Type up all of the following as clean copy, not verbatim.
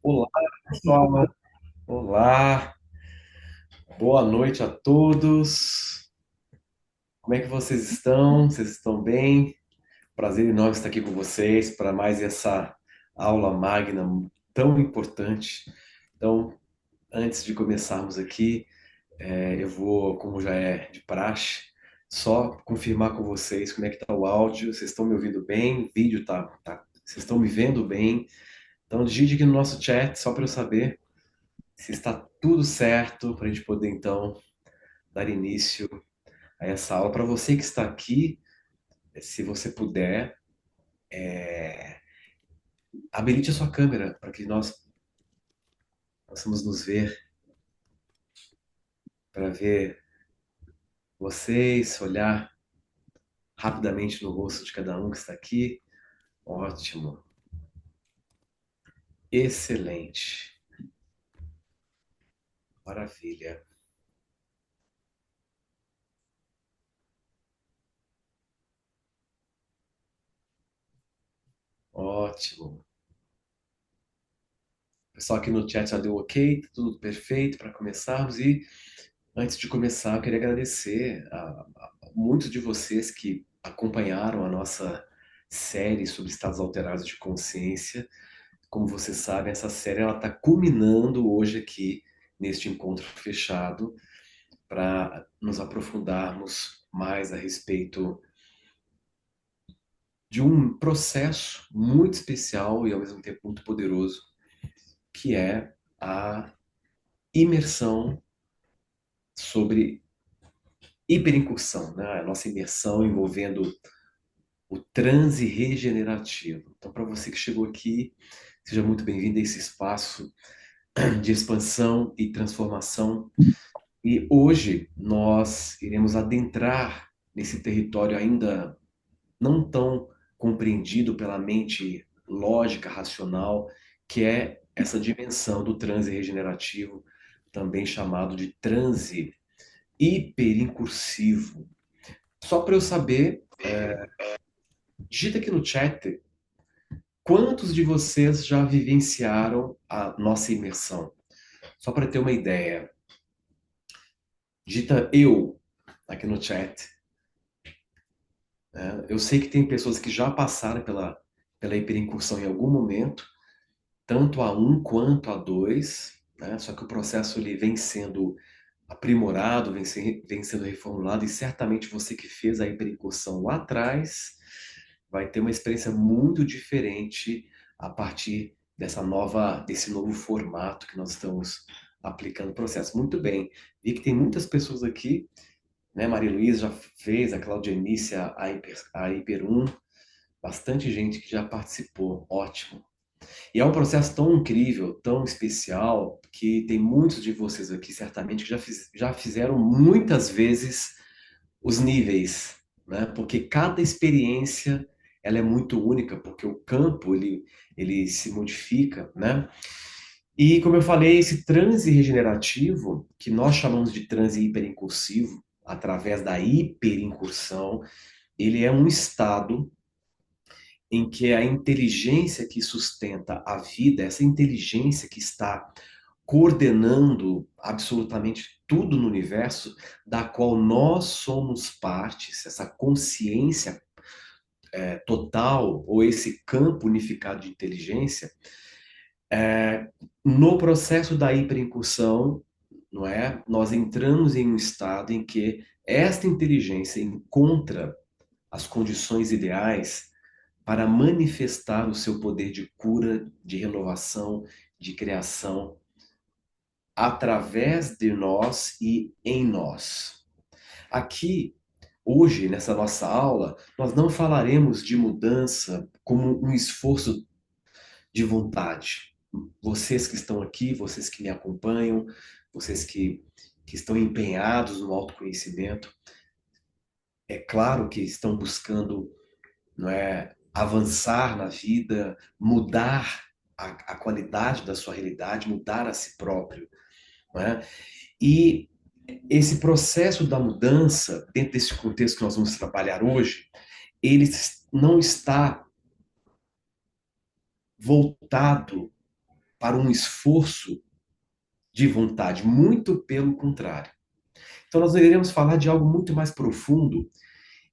Olá, pessoal. Olá, boa noite a todos. Como é que vocês estão? Vocês estão bem? Prazer enorme estar aqui com vocês para mais essa aula magna tão importante. Então, antes de começarmos aqui, eu vou, como já é de praxe, só confirmar com vocês como é que está o áudio. Vocês estão me ouvindo bem? O vídeo tá. Vocês estão me vendo bem? Então, digite aqui no nosso chat só para eu saber se está tudo certo para a gente poder então dar início a essa aula. Para você que está aqui, se você puder, habilite a sua câmera para que nós possamos nos ver, para ver vocês, olhar rapidamente no rosto de cada um que está aqui. Ótimo, excelente, maravilha, ótimo. O pessoal aqui no chat já deu ok, tá tudo perfeito para começarmos. E antes de começar, eu queria agradecer a muitos de vocês que acompanharam a nossa série sobre estados alterados de consciência. Como vocês sabem, essa série ela está culminando hoje aqui neste encontro fechado para nos aprofundarmos mais a respeito de um processo muito especial e ao mesmo tempo muito poderoso, que é a imersão sobre hiperincursão, né? A nossa imersão envolvendo o transe regenerativo. Então, para você que chegou aqui, seja muito bem-vindo a esse espaço de expansão e transformação. E hoje nós iremos adentrar nesse território ainda não tão compreendido pela mente lógica, racional, que é essa dimensão do transe regenerativo, também chamado de transe hiperincursivo. Só para eu saber, digita aqui no chat quantos de vocês já vivenciaram a nossa imersão. Só para ter uma ideia, digita eu aqui no chat. Né? Eu sei que tem pessoas que já passaram pela hiperincursão em algum momento, tanto a um quanto a 2, né? Só que o processo ele vem sendo aprimorado, vem sendo reformulado, e certamente você que fez a hiperincursão lá atrás vai ter uma experiência muito diferente a partir desse novo formato que nós estamos aplicando o processo. Muito bem, vi que tem muitas pessoas aqui, né? Maria Luísa já fez, a Claudianice, a Hiper 1, bastante gente que já participou, ótimo. E é um processo tão incrível, tão especial, que tem muitos de vocês aqui, certamente, que já fizeram muitas vezes os níveis, né? Porque cada experiência ela é muito única, porque o campo ele se modifica, né? E como eu falei, esse transe regenerativo, que nós chamamos de transe hiperincursivo, através da hiperincursão, ele é um estado em que a inteligência que sustenta a vida, essa inteligência que está coordenando absolutamente tudo no universo, da qual nós somos partes, essa consciência total, ou esse campo unificado de inteligência, no processo da hiperincursão, não é? Nós entramos em um estado em que esta inteligência encontra as condições ideais para manifestar o seu poder de cura, de renovação, de criação através de nós e em nós. Aqui, hoje, nessa nossa aula, nós não falaremos de mudança como um esforço de vontade. Vocês que estão aqui, vocês que me acompanham, vocês que estão empenhados no autoconhecimento, é claro que estão buscando, não é, avançar na vida, mudar a qualidade da sua realidade, mudar a si próprio, não é? E esse processo da mudança, dentro desse contexto que nós vamos trabalhar hoje, ele não está voltado para um esforço de vontade, muito pelo contrário. Então, nós iremos falar de algo muito mais profundo,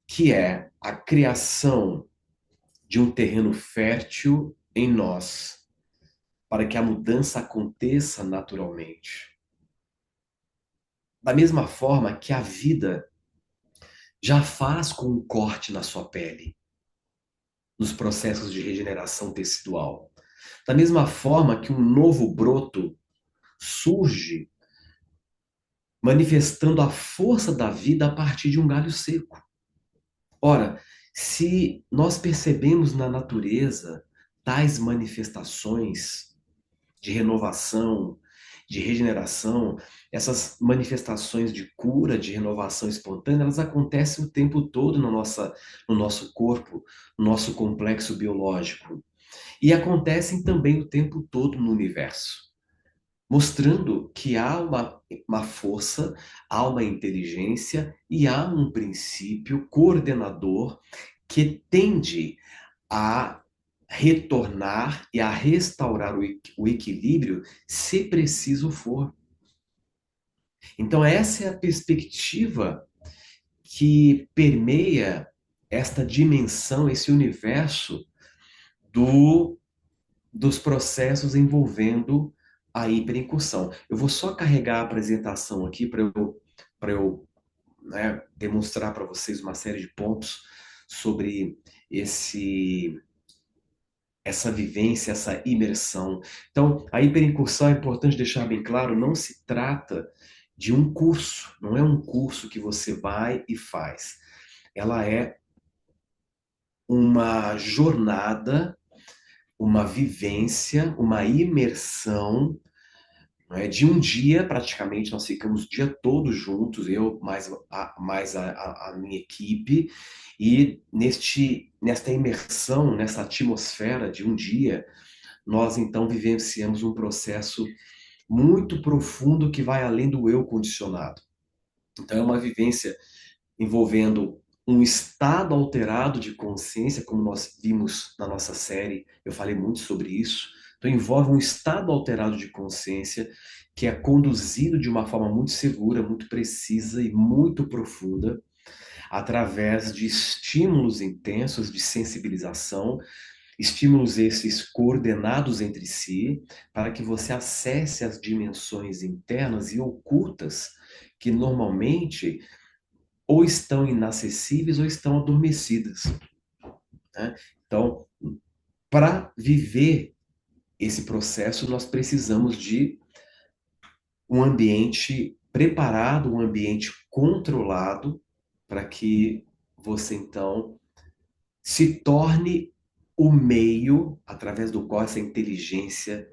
que é a criação de um terreno fértil em nós, para que a mudança aconteça naturalmente. Da mesma forma que a vida já faz com um corte na sua pele, nos processos de regeneração tecidual. Da mesma forma que um novo broto surge manifestando a força da vida a partir de um galho seco. Ora, se nós percebemos na natureza tais manifestações de renovação, de regeneração, essas manifestações de cura, de renovação espontânea, elas acontecem o tempo todo no nosso corpo, no nosso complexo biológico. E acontecem também o tempo todo no universo, mostrando que há uma força, há uma inteligência e há um princípio coordenador que tende a retornar e a restaurar o equilíbrio se preciso for. Então, essa é a perspectiva que permeia esta dimensão, esse universo do, dos processos envolvendo a hiperincursão. Eu vou só carregar a apresentação aqui para eu né, demonstrar para vocês uma série de pontos sobre essa vivência, essa imersão. Então, a hiperincursão é importante deixar bem claro, não se trata de um curso, não é um curso que você vai e faz. Ela é uma jornada, uma vivência, uma imersão, né? De um dia, praticamente, nós ficamos o dia todo juntos, eu mais a minha equipe, e nesta imersão, nessa atmosfera de um dia, nós então vivenciamos um processo muito profundo que vai além do eu condicionado. Então é uma vivência envolvendo um estado alterado de consciência, como nós vimos na nossa série, eu falei muito sobre isso. Então envolve um estado alterado de consciência que é conduzido de uma forma muito segura, muito precisa e muito profunda, através de estímulos intensos de sensibilização, estímulos esses coordenados entre si, para que você acesse as dimensões internas e ocultas que normalmente ou estão inacessíveis ou estão adormecidas, né? Então, para viver esse processo, nós precisamos de um ambiente preparado, um ambiente controlado, para que você então se torne o meio através do qual essa inteligência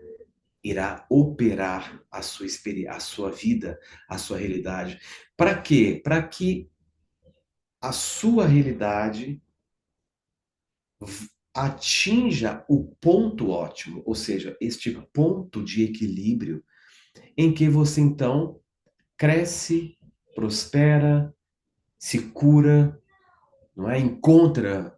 irá operar a sua experiência, a sua vida, a sua realidade. Para quê? Para que a sua realidade atinja o ponto ótimo, ou seja, este ponto de equilíbrio em que você então cresce, prospera, se cura, não é? Encontra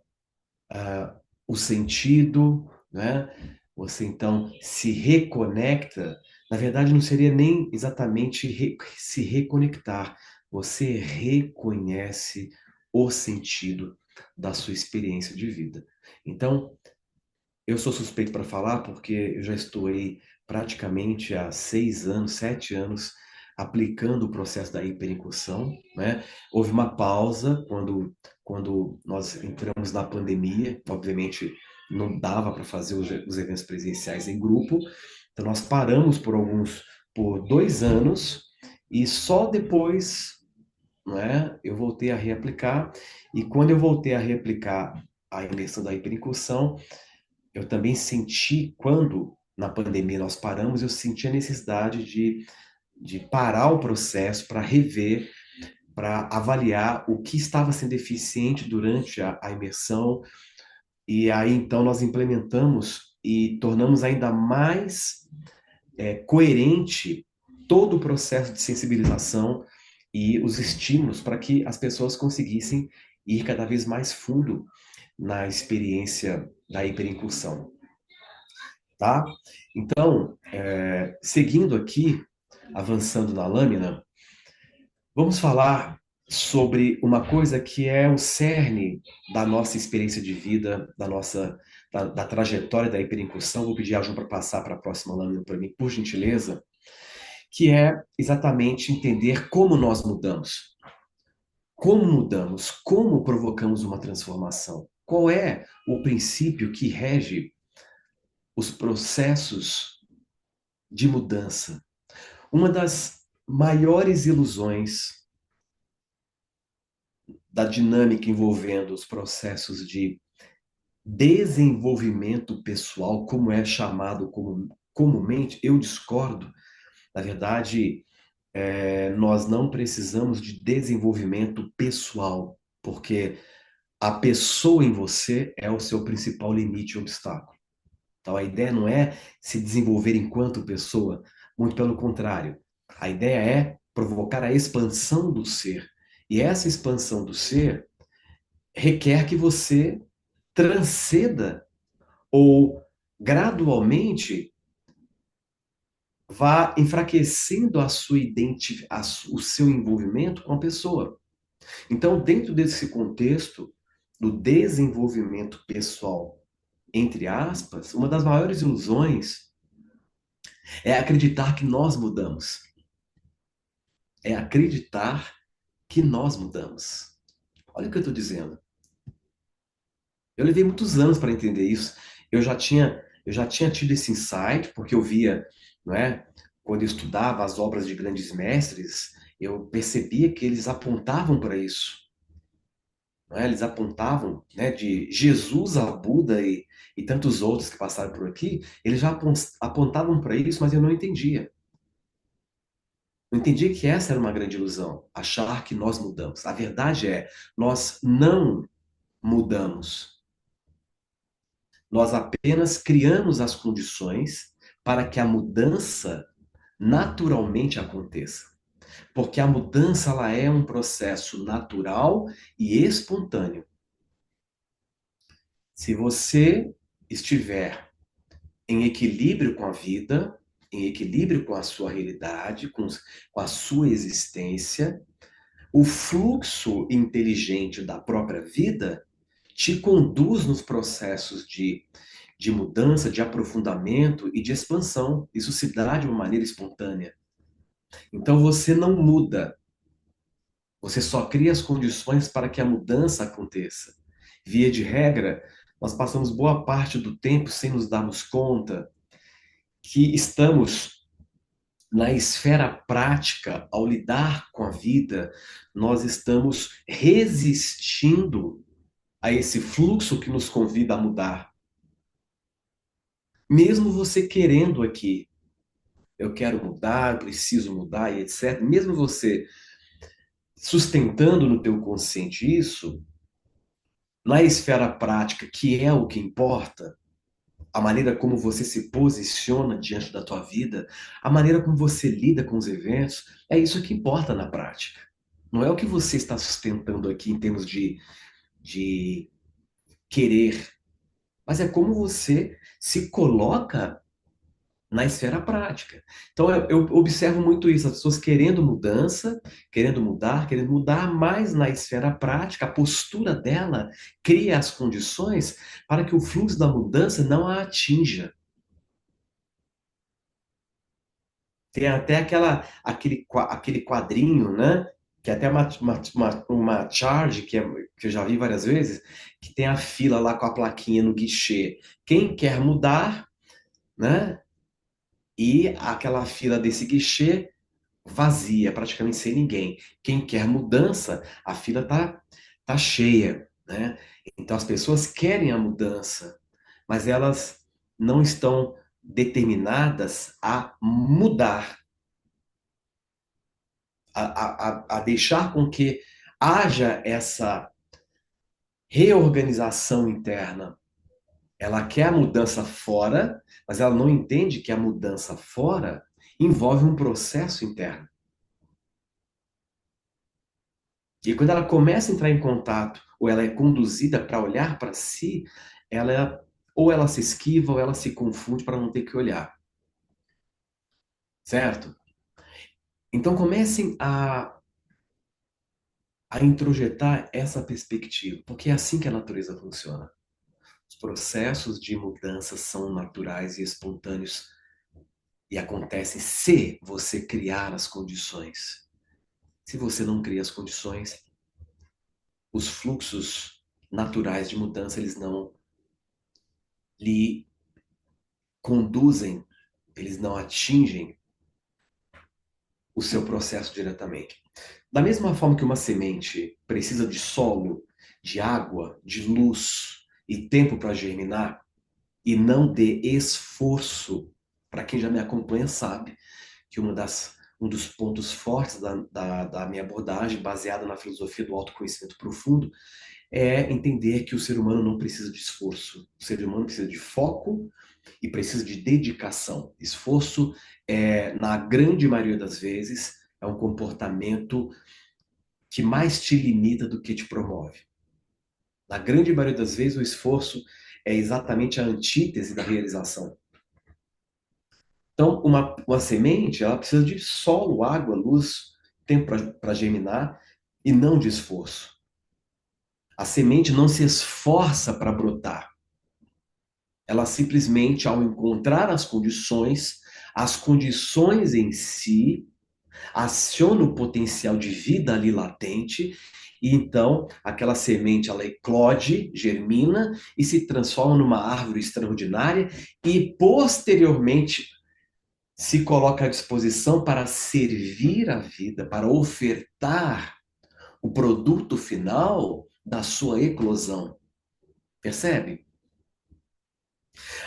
o sentido, né? Você então se reconecta. Na verdade, não seria nem exatamente se reconectar. Você reconhece o sentido da sua experiência de vida. Então, eu sou suspeito para falar porque eu já estou aí praticamente há 6 anos, 7 anos, aplicando o processo da hiperincursão, né? Houve uma pausa quando nós entramos na pandemia, obviamente não dava para fazer os eventos presenciais em grupo, então nós paramos por 2 anos e só depois, não é, eu voltei a reaplicar, e quando eu voltei a reaplicar a imersão da hiperincursão, eu também senti, quando na pandemia nós paramos, eu senti a necessidade de parar o processo para rever, para avaliar o que estava sendo eficiente durante a imersão. E aí então nós implementamos e tornamos ainda mais coerente todo o processo de sensibilização e os estímulos para que as pessoas conseguissem ir cada vez mais fundo na experiência da hiperincursão. tá? Então, seguindo aqui, avançando na lâmina, vamos falar sobre uma coisa que é o cerne da nossa experiência de vida, da trajetória da hiperincursão. Vou pedir a Ju para passar para a próxima lâmina para mim, por gentileza, que é exatamente entender como nós mudamos. Como mudamos? Como provocamos uma transformação? Qual é o princípio que rege os processos de mudança? Uma das maiores ilusões da dinâmica envolvendo os processos de desenvolvimento pessoal, como é chamado comumente, eu discordo. Na verdade, nós não precisamos de desenvolvimento pessoal, porque a pessoa em você é o seu principal limite e obstáculo. Então, a ideia não é se desenvolver enquanto pessoa, muito pelo contrário. A ideia é provocar a expansão do ser. E essa expansão do ser requer que você transceda ou gradualmente vá enfraquecendo a sua o seu envolvimento com a pessoa. Então, dentro desse contexto do desenvolvimento pessoal, entre aspas, uma das maiores ilusões é acreditar que nós mudamos. É acreditar que nós mudamos. Olha o que eu estou dizendo. Eu levei muitos anos para entender isso. Eu já tinha tido esse insight, porque eu via, não é? Quando eu estudava as obras de grandes mestres, eu percebia que eles apontavam para isso. Não é? Eles apontavam, né, de Jesus a Buda e tantos outros que passaram por aqui, eles já apontavam para isso, mas eu não entendia. Não entendia que essa era uma grande ilusão, achar que nós mudamos. A verdade é, nós não mudamos. Nós apenas criamos as condições para que a mudança naturalmente aconteça. Porque a mudança ela é um processo natural e espontâneo. Se você estiver em equilíbrio com a vida, em equilíbrio com a sua realidade, com a sua existência, o fluxo inteligente da própria vida te conduz nos processos de mudança, de aprofundamento e de expansão. Isso se dá de uma maneira espontânea. Então você não muda, você só cria as condições para que a mudança aconteça. Via de regra, nós passamos boa parte do tempo sem nos darmos conta que estamos na esfera prática, ao lidar com a vida, nós estamos resistindo a esse fluxo que nos convida a mudar. Mesmo você querendo aqui, eu quero mudar, eu preciso mudar e etc. Mesmo você sustentando no teu consciente isso, na esfera prática, que é o que importa, a maneira como você se posiciona diante da tua vida, a maneira como você lida com os eventos, é isso que importa na prática. Não é o que você está sustentando aqui em termos de querer, mas é como você se coloca na esfera prática. Então eu observo muito isso, as pessoas querendo mudança, querendo mudar, mas na esfera prática, a postura dela cria as condições para que o fluxo da mudança não a atinja. Tem até aquele quadrinho, né? Que é até uma charge que eu já vi várias vezes, que tem a fila lá com a plaquinha no guichê. Quem quer mudar, né? E aquela fila desse guichê vazia, praticamente sem ninguém. Quem quer mudança, a fila tá cheia, né? Então as pessoas querem a mudança, mas elas não estão determinadas a mudar, a deixar com que haja essa reorganização interna. Ela quer a mudança fora, mas ela não entende que a mudança fora envolve um processo interno. E quando ela começa a entrar em contato, ou ela é conduzida para olhar para si, ela ou ela se esquiva, ou ela se confunde para não ter que olhar, certo? Então comecem a introjetar essa perspectiva, porque é assim que a natureza funciona. Os processos de mudança são naturais e espontâneos e acontecem se você criar as condições. Se você não cria as condições, os fluxos naturais de mudança eles não lhe conduzem, eles não atingem o seu processo diretamente. Da mesma forma que uma semente precisa de solo, de água, de luz e tempo para germinar, e não de esforço, para quem já me acompanha sabe que um dos pontos fortes da minha abordagem, baseada na filosofia do autoconhecimento profundo, é entender que o ser humano não precisa de esforço. O ser humano precisa de foco e precisa de dedicação. Esforço, na grande maioria das vezes, é um comportamento que mais te limita do que te promove. Na grande maioria das vezes, o esforço é exatamente a antítese da realização. Então, uma semente, ela precisa de solo, água, luz, tempo para germinar e não de esforço. A semente não se esforça para brotar. Ela simplesmente, ao encontrar as condições em si aciona o potencial de vida ali latente, e então aquela semente ela eclode, germina e se transforma numa árvore extraordinária e posteriormente se coloca à disposição para servir a vida, para ofertar o produto final da sua eclosão. Percebe?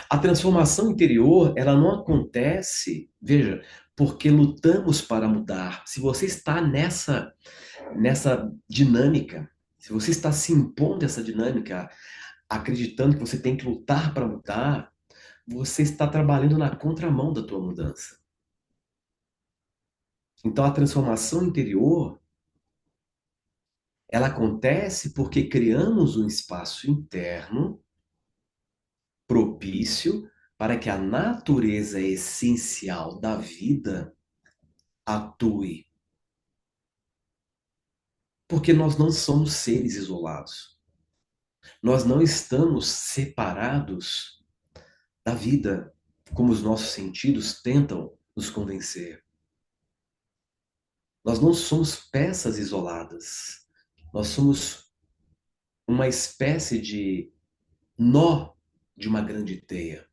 A transformação interior, ela não acontece, veja, porque lutamos para mudar. Se você está nessa dinâmica, se você está se impondo essa dinâmica, acreditando que você tem que lutar para mudar, você está trabalhando na contramão da tua mudança. Então a transformação interior, ela acontece porque criamos um espaço interno propício para que a natureza essencial da vida atue. Porque nós não somos seres isolados. Nós não estamos separados da vida, como os nossos sentidos tentam nos convencer. Nós não somos peças isoladas. Nós somos uma espécie de nó de uma grande teia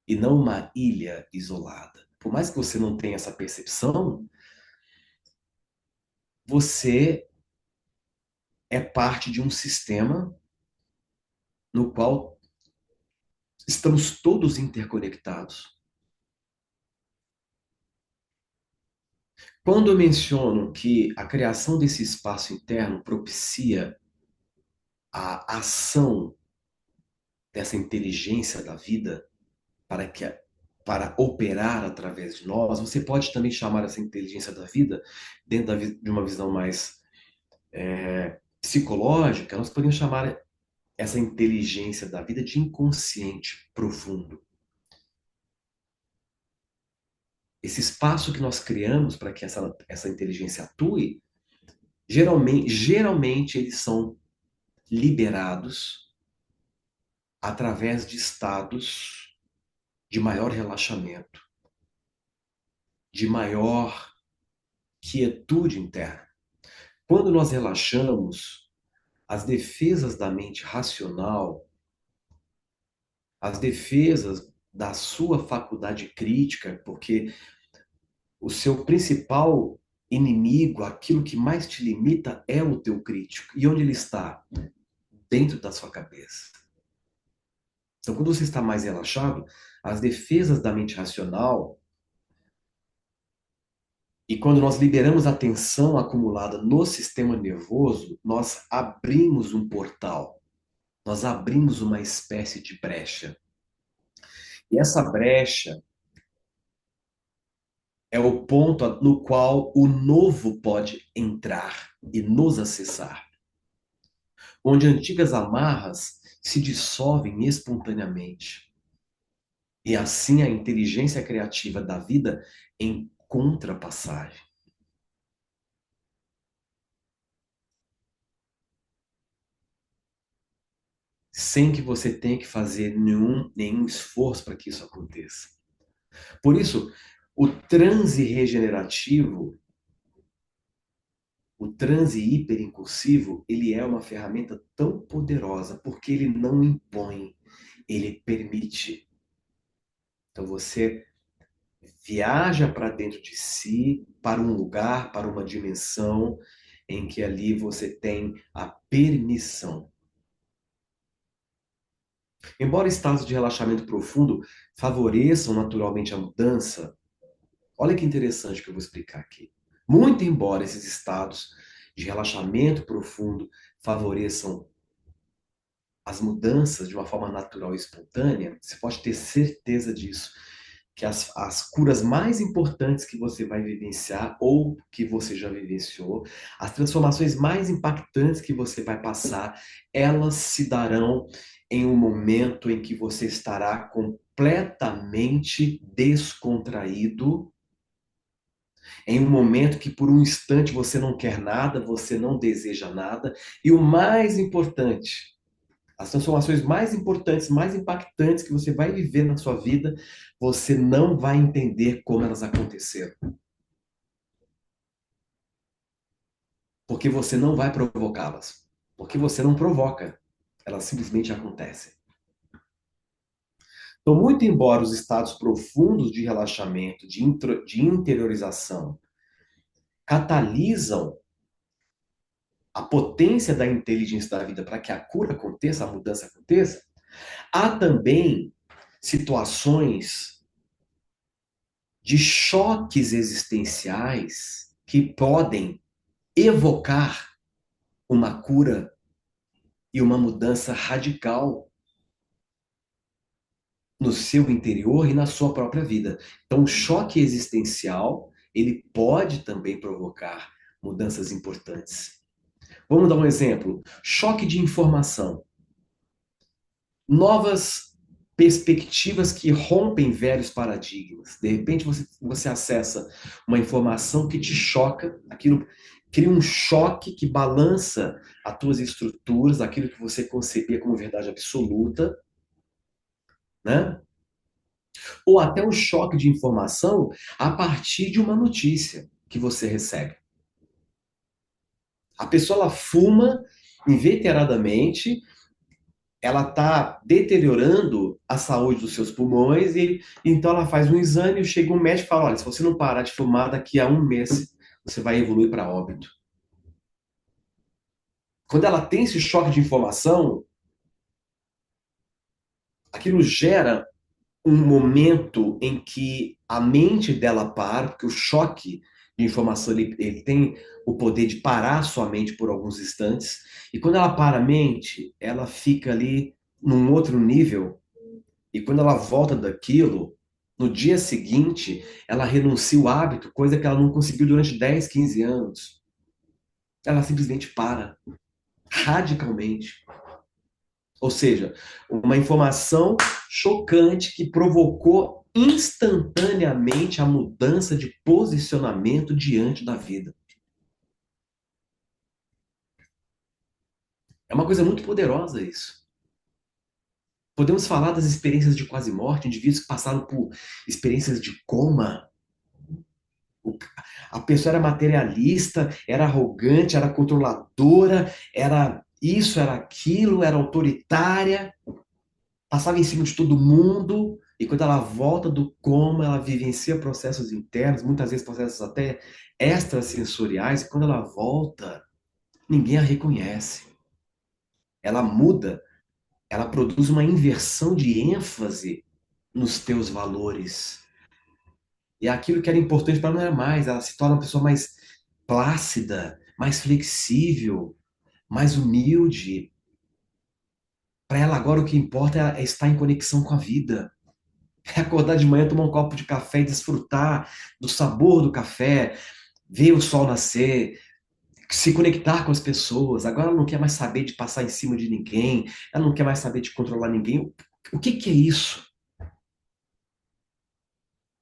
e não uma ilha isolada. Por mais que você não tenha essa percepção, você é parte de um sistema no qual estamos todos interconectados. Quando eu menciono que a criação desse espaço interno propicia a ação dessa inteligência da vida para que para operar através de nós, você pode também chamar essa inteligência da vida, dentro de uma visão mais psicológica, nós podemos chamar essa inteligência da vida de inconsciente profundo. Esse espaço que nós criamos para que essa inteligência atue, geralmente eles são liberados através de estados de maior relaxamento, de maior quietude interna. Quando nós relaxamos, as defesas da mente racional, as defesas da sua faculdade crítica, porque o seu principal inimigo, aquilo que mais te limita é o teu crítico. E onde ele está? Dentro da sua cabeça. Então, quando você está mais relaxado, as defesas da mente racional, e quando nós liberamos a tensão acumulada no sistema nervoso, nós abrimos um portal, nós abrimos uma espécie de brecha. E essa brecha é o ponto no qual o novo pode entrar e nos acessar. Onde antigas amarras se dissolvem espontaneamente. E assim a inteligência criativa da vida encontra passagem, sem que você tenha que fazer nenhum esforço para que isso aconteça. Por isso, o transe regenerativo, o transe hiperincursivo, ele é uma ferramenta tão poderosa porque ele não impõe, ele permite. Então você viaja para dentro de si, para um lugar, para uma dimensão em que ali você tem a permissão. Embora estados de relaxamento profundo favoreçam naturalmente a mudança, olha que interessante que eu vou explicar aqui. Muito embora esses estados de relaxamento profundo favoreçam as mudanças de uma forma natural e espontânea, você pode ter certeza disso, que as curas mais importantes que você vai vivenciar ou que você já vivenciou, as transformações mais impactantes que você vai passar, elas se darão em um momento em que você estará completamente descontraído, em um momento que por um instante você não quer nada, você não deseja nada, e o mais importante, as transformações mais importantes, mais impactantes que você vai viver na sua vida, você não vai entender como elas aconteceram. Porque você não vai provocá-las. Porque você não provoca. Elas simplesmente acontecem. Então, muito embora os estados profundos de relaxamento, de interiorização, catalisam a potência da inteligência da vida para que a cura aconteça, a mudança aconteça, há também situações de choques existenciais que podem evocar uma cura e uma mudança radical no seu interior e na sua própria vida. Então, o choque existencial, ele pode também provocar mudanças importantes. Vamos dar um exemplo. Choque de informação. Novas perspectivas que rompem velhos paradigmas. De repente você acessa uma informação que te choca, aquilo cria um choque que balança as tuas estruturas, aquilo que você concebia como verdade absoluta, né? Ou até um choque de informação a partir de uma notícia que você recebe. A pessoa ela fuma inveteradamente, ela está deteriorando a saúde dos seus pulmões e então ela faz um exame e chega um médico e fala, olha, se você não parar de fumar daqui a um mês, você vai evoluir para óbito. Quando ela tem esse choque de informação, aquilo gera um momento em que a mente dela para, porque o choque de informação ele tem o poder de parar a sua mente por alguns instantes, e quando ela para a mente, ela fica ali num outro nível. E quando ela volta daquilo, no dia seguinte, ela renuncia o hábito, coisa que ela não conseguiu durante 10, 15 anos. Ela simplesmente para, radicalmente. Ou seja, uma informação chocante que provocou instantaneamente a mudança de posicionamento diante da vida. É uma coisa muito poderosa isso. Podemos falar das experiências de quase morte, indivíduos que passaram por experiências de coma. A pessoa era materialista, era arrogante, era controladora, era isso, era aquilo, era autoritária, passava em cima de todo mundo. E quando ela volta do coma, ela vivencia processos internos, muitas vezes processos até extrasensoriais. E quando ela volta, ninguém a reconhece. Ela muda, ela produz uma inversão de ênfase nos teus valores. E aquilo que era importante para ela não é mais. Ela se torna uma pessoa mais plácida, mais flexível, mais humilde. Para ela agora o que importa é estar em conexão com a vida. É acordar de manhã, tomar um copo de café e desfrutar do sabor do café, ver o sol nascer, se conectar com as pessoas. Agora ela não quer mais saber de passar em cima de ninguém, ela não quer mais saber de controlar ninguém. O que que é isso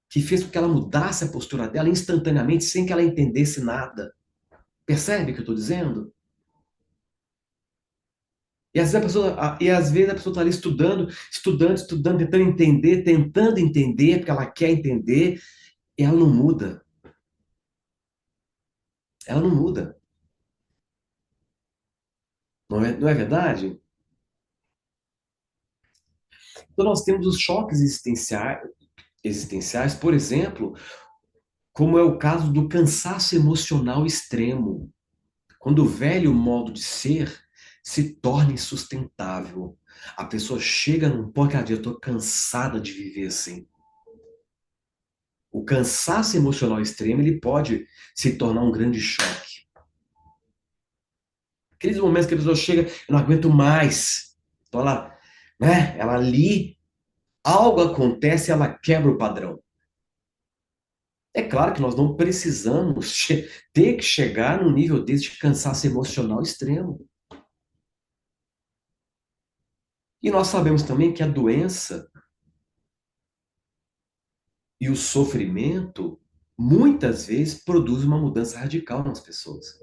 que fez com que ela mudasse a postura dela instantaneamente, sem que ela entendesse nada? Percebe o que eu estou dizendo? E às vezes a pessoa está ali estudando, estudando, estudando, tentando entender, porque ela quer entender, e ela não muda. Ela não muda. Não é verdade? Então nós temos os choques existenciais, por exemplo, como é o caso do cansaço emocional extremo, quando o velho modo de ser se torna insustentável. A pessoa chega num ponto que ela diz, eu estou cansada de viver assim. O cansaço emocional extremo ele pode se tornar um grande choque. Aqueles momentos que a pessoa chega, eu não aguento mais. Então ela ali, algo acontece e ela quebra o padrão. É claro que nós não precisamos ter que chegar num nível desse de cansaço emocional extremo. E nós sabemos também que a doença e o sofrimento muitas vezes produzem uma mudança radical nas pessoas.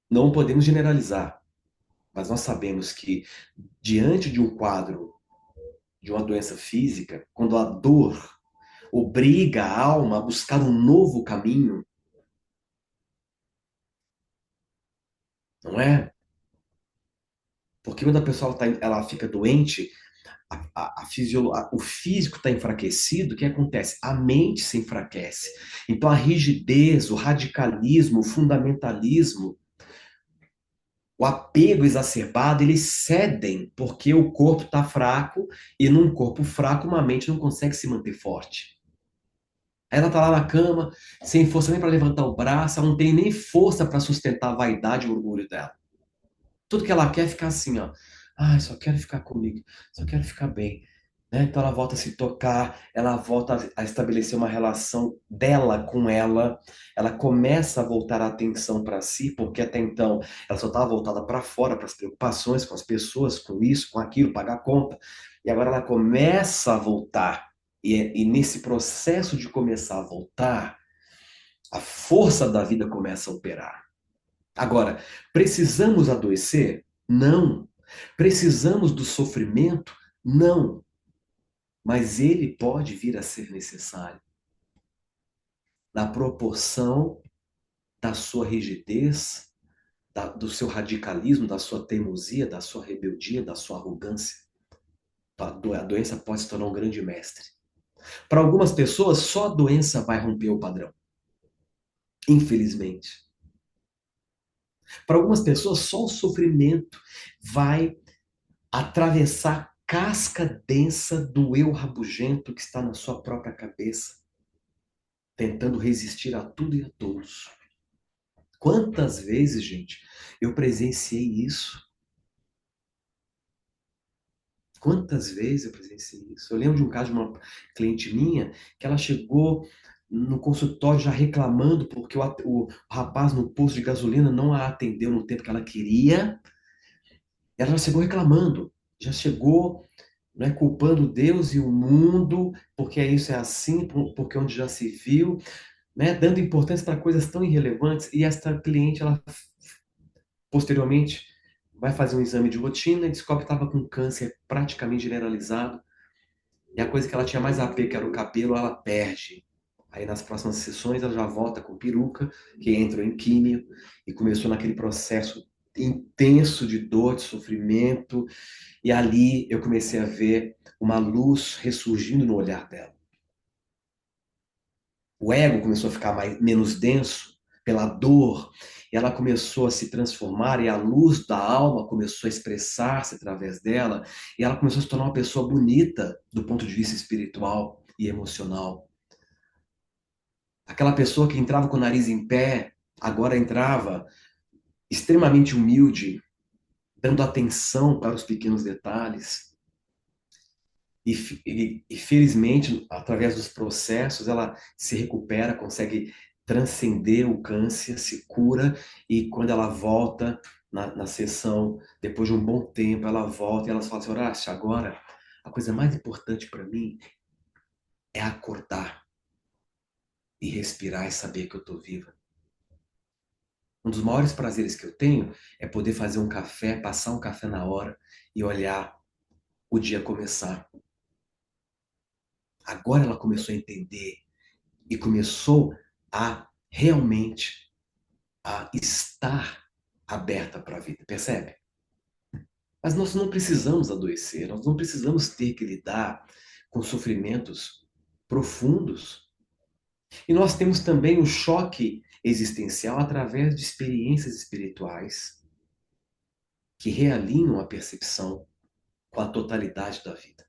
Não podemos generalizar, mas nós sabemos que diante de um quadro de uma doença física, quando a dor obriga a alma a buscar um novo caminho, não é? Porque quando a pessoa ela fica doente, o físico está enfraquecido, o que acontece? A mente se enfraquece. Então a rigidez, o radicalismo, o fundamentalismo, o apego exacerbado, eles cedem porque o corpo está fraco e num corpo fraco uma mente não consegue se manter forte. Aí ela está lá na cama, sem força nem para levantar o braço, ela não tem nem força para sustentar a vaidade e o orgulho dela. Tudo que ela quer é ficar assim, ó. Ai, só quero ficar comigo, só quero ficar bem. Né? Então ela volta a se tocar, ela volta a estabelecer uma relação dela com ela começa a voltar a atenção para si, porque até então ela só estava voltada para fora, para as preocupações com as pessoas, com isso, com aquilo, pagar conta. E agora ela começa a voltar. E nesse processo de começar a voltar, a força da vida começa a operar. Agora, precisamos adoecer? Não. Precisamos do sofrimento? Não. Mas ele pode vir a ser necessário na proporção da sua rigidez, do seu radicalismo, da sua teimosia, da sua rebeldia, da sua arrogância. A doença pode se tornar um grande mestre. Para algumas pessoas, só a doença vai romper o padrão. Infelizmente. Para algumas pessoas, só o sofrimento vai atravessar a casca densa do eu rabugento que está na sua própria cabeça, tentando resistir a tudo e a todos. Quantas vezes, gente, eu presenciei isso? Quantas vezes eu presenciei isso? Eu lembro de um caso de uma cliente minha que ela chegou no consultório já reclamando porque o rapaz no posto de gasolina não a atendeu no tempo que ela queria. Ela já chegou reclamando, já chegou, né, culpando Deus e o mundo, porque isso é assim, porque onde já se viu, né, dando importância para coisas tão irrelevantes. E esta cliente, ela posteriormente vai fazer um exame de rotina e descobre que estava com câncer praticamente generalizado. E a coisa que ela tinha mais apego, que era o cabelo, ela perde. Aí nas próximas sessões ela já volta com peruca, que entrou em químio e começou naquele processo intenso de dor, de sofrimento. E ali eu comecei a ver uma luz ressurgindo no olhar dela. O ego começou a ficar menos denso pela dor, e ela começou a se transformar, e a luz da alma começou a expressar-se através dela, e ela começou a se tornar uma pessoa bonita do ponto de vista espiritual e emocional. Aquela pessoa que entrava com o nariz em pé, agora entrava extremamente humilde, dando atenção para os pequenos detalhes. E felizmente, através dos processos, ela se recupera, consegue transcender o câncer, se cura, e quando ela volta na sessão, depois de um bom tempo, ela volta e ela fala assim: Horácio, agora a coisa mais importante para mim é acordar e respirar e saber que eu estou viva. Um dos maiores prazeres que eu tenho é poder fazer um café, passar um café na hora e olhar o dia começar. Agora ela começou a entender e começou a realmente a estar aberta para a vida, percebe? Mas nós não precisamos adoecer, nós não precisamos ter que lidar com sofrimentos profundos. E nós temos também o choque existencial através de experiências espirituais que realinham a percepção com a totalidade da vida.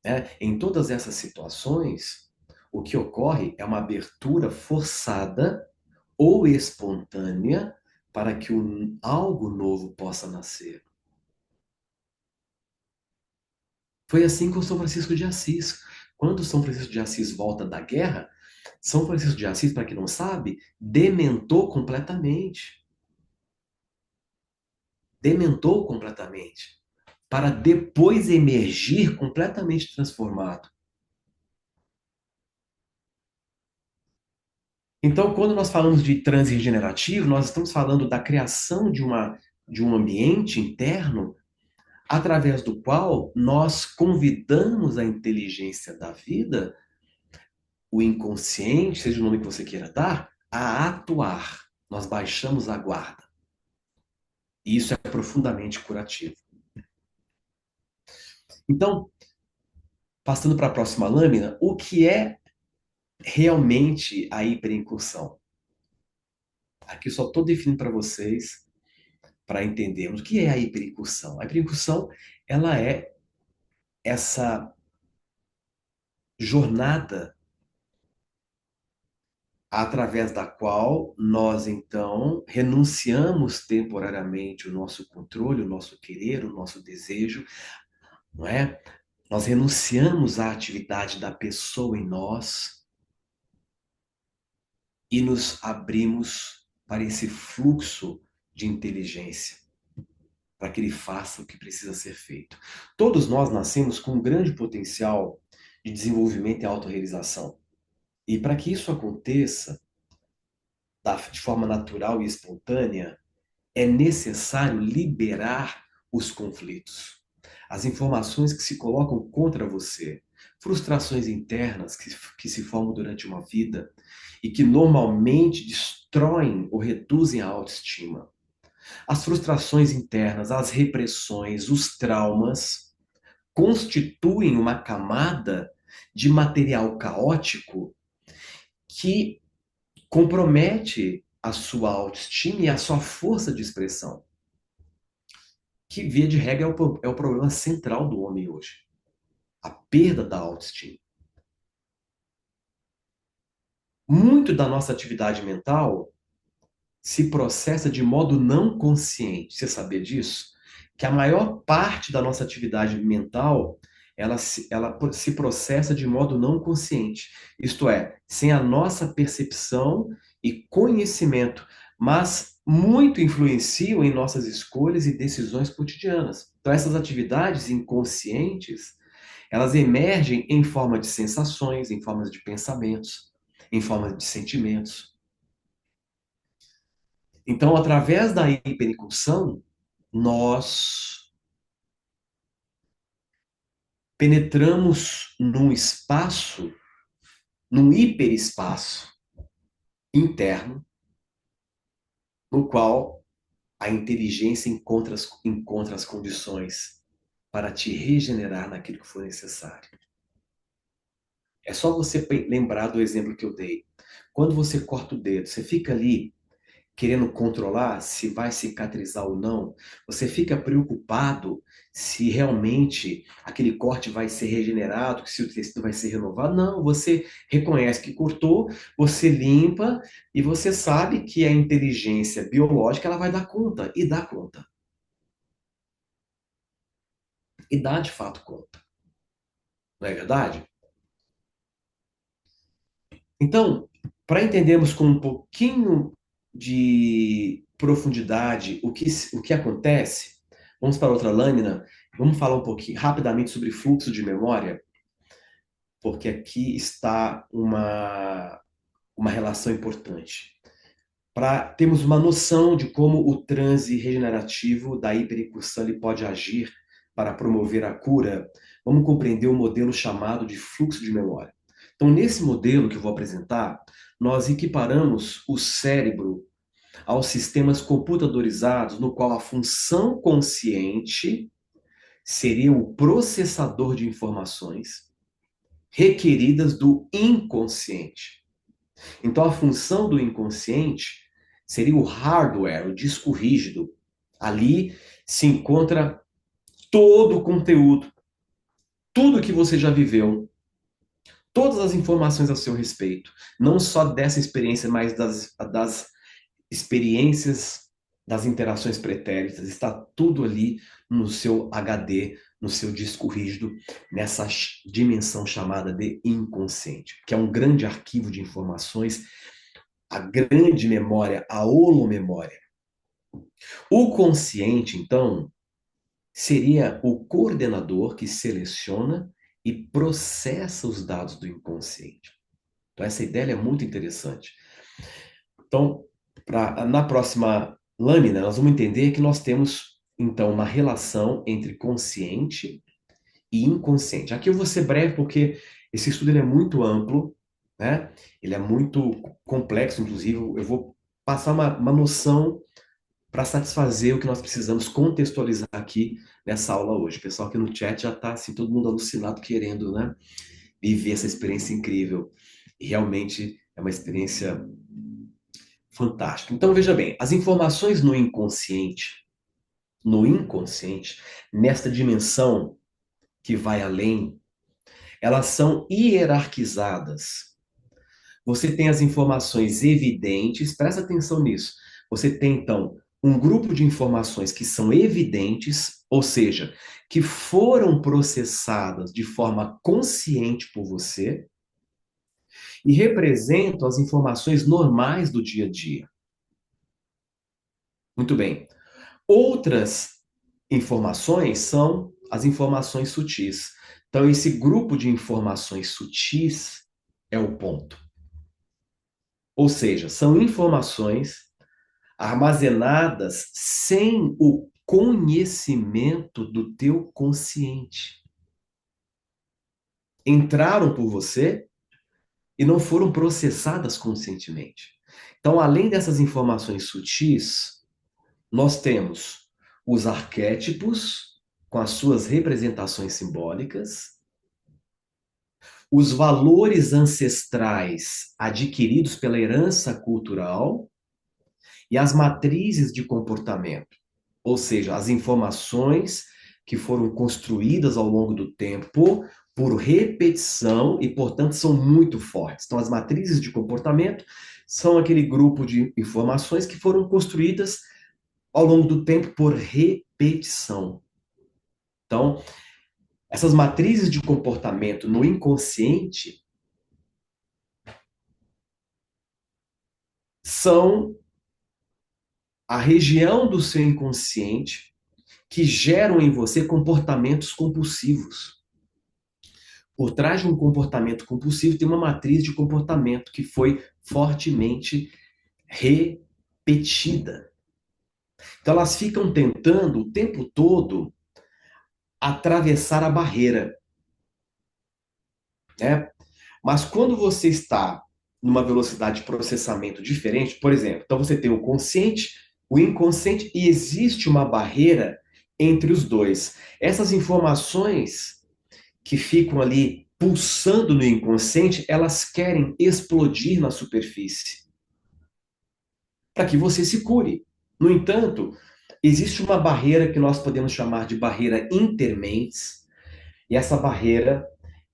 Né? Em todas essas situações, o que ocorre é uma abertura forçada ou espontânea para que algo novo possa nascer. Foi assim com São Francisco de Assis. Quando São Francisco de Assis volta da guerra, São Francisco de Assis, para quem não sabe, dementou completamente. Dementou completamente. Para depois emergir completamente transformado. Então, quando nós falamos de transe regenerativo, nós estamos falando da criação de um ambiente interno através do qual nós convidamos a inteligência da vida, o inconsciente, seja o nome que você queira dar, a atuar. Nós baixamos a guarda. E isso é profundamente curativo. Então, passando para a próxima lâmina, o que é realmente a hiperincursão? Aqui eu só estou definindo para vocês, para entendermos o que é a hiperincursão. A hiperincursão, ela é essa jornada através da qual nós, então, renunciamos temporariamente o nosso controle, o nosso querer, o nosso desejo, não é? Nós renunciamos à atividade da pessoa em nós e nos abrimos para esse fluxo de inteligência, para que ele faça o que precisa ser feito. Todos nós nascemos com um grande potencial de desenvolvimento e autorrealização. E para que isso aconteça de forma natural e espontânea, é necessário liberar os conflitos, as informações que se colocam contra você, frustrações internas que se formam durante uma vida e que normalmente destroem ou reduzem a autoestima. As frustrações internas, as repressões, os traumas constituem uma camada de material caótico que compromete a sua autoestima e a sua força de expressão, que, via de regra, é o problema central do homem hoje. A perda da autoestima. Muito da nossa atividade mental se processa de modo não consciente. Você sabia disso? Que a maior parte da nossa atividade mental ela se processa de modo não consciente. Isto é, sem a nossa percepção e conhecimento, mas muito influenciam em nossas escolhas e decisões cotidianas. Então, essas atividades inconscientes, elas emergem em forma de sensações, em formas de pensamentos, em forma de sentimentos. Então, através da hiperincursão, nós penetramos num espaço, num hiperespaço interno, no qual a inteligência encontra as condições para te regenerar naquilo que for necessário. É só você lembrar do exemplo que eu dei. Quando você corta o dedo, você fica ali querendo controlar se vai cicatrizar ou não, você fica preocupado se realmente aquele corte vai ser regenerado, se o tecido vai ser renovado. Não, você reconhece que cortou, você limpa e você sabe que a inteligência biológica ela vai dar conta e dá conta. E dá de fato conta. Não é verdade? Então, Para entendermos com um pouquinho de profundidade o que acontece, vamos para outra lâmina, vamos falar um pouquinho rapidamente sobre fluxo de memória, porque aqui está uma relação importante. Para termos uma noção de como o transe regenerativo da hiperincursão ele pode agir para promover a cura, vamos compreender o modelo chamado de fluxo de memória. Então, nesse modelo que eu vou apresentar, nós equiparamos o cérebro aos sistemas computadorizados, no qual a função consciente seria o processador de informações requeridas do inconsciente. Então, a função do inconsciente seria o hardware, o disco rígido. Ali se encontra todo o conteúdo, tudo que você já viveu, todas as informações a seu respeito, não só dessa experiência, mas das experiências, das interações pretéritas, está tudo ali no seu HD, no seu disco rígido, nessa dimensão chamada de inconsciente, que é um grande arquivo de informações, a grande memória, a holomemória. O consciente, então, seria o coordenador que seleciona e processa os dados do inconsciente. Então, essa ideia é muito interessante. Então, na próxima lâmina, nós vamos entender que nós temos, então, uma relação entre consciente e inconsciente. Aqui eu vou ser breve porque esse estudo ele é muito amplo, né? Ele é muito complexo, inclusive. Eu vou passar uma noção para satisfazer o que nós precisamos contextualizar aqui nessa aula hoje. O pessoal aqui no chat já está assim, todo mundo alucinado, querendo, né, viver essa experiência incrível. E realmente é uma experiência fantástica. Então, veja bem, as informações no inconsciente, nesta dimensão que vai além, elas são hierarquizadas. Você tem as informações evidentes, presta atenção nisso. Você tem, então, um grupo de informações que são evidentes, ou seja, que foram processadas de forma consciente por você e representam as informações normais do dia a dia. Muito bem. Outras informações são as informações sutis. Então, esse grupo de informações sutis é o ponto. Ou seja, são informações armazenadas sem o conhecimento do teu consciente. Entraram por você e não foram processadas conscientemente. Então, além dessas informações sutis, nós temos os arquétipos com as suas representações simbólicas, os valores ancestrais adquiridos pela herança cultural e as matrizes de comportamento, ou seja, as informações que foram construídas ao longo do tempo por repetição e, portanto, são muito fortes. Então, as matrizes de comportamento são aquele grupo de informações que foram construídas ao longo do tempo por repetição. Então, essas matrizes de comportamento no inconsciente são a região do seu inconsciente que geram em você comportamentos compulsivos. Por trás de um comportamento compulsivo tem uma matriz de comportamento que foi fortemente repetida. Então elas ficam tentando o tempo todo atravessar a barreira, né? Mas quando você está numa velocidade de processamento diferente, por exemplo, então você tem o consciente, o inconsciente e existe uma barreira entre os dois. Essas informações que ficam ali pulsando no inconsciente, elas querem explodir na superfície para que você se cure. No entanto, existe uma barreira que nós podemos chamar de barreira intermentes, e essa barreira,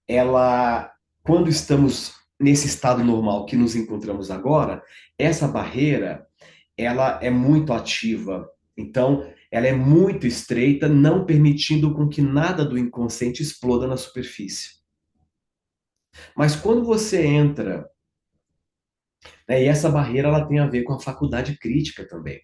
ela, quando estamos nesse estado normal que nos encontramos agora, essa barreira, ela é muito ativa. Então, ela é muito estreita, não permitindo com que nada do inconsciente exploda na superfície. Mas quando você entra né? E essa barreira ela tem a ver com a faculdade crítica também,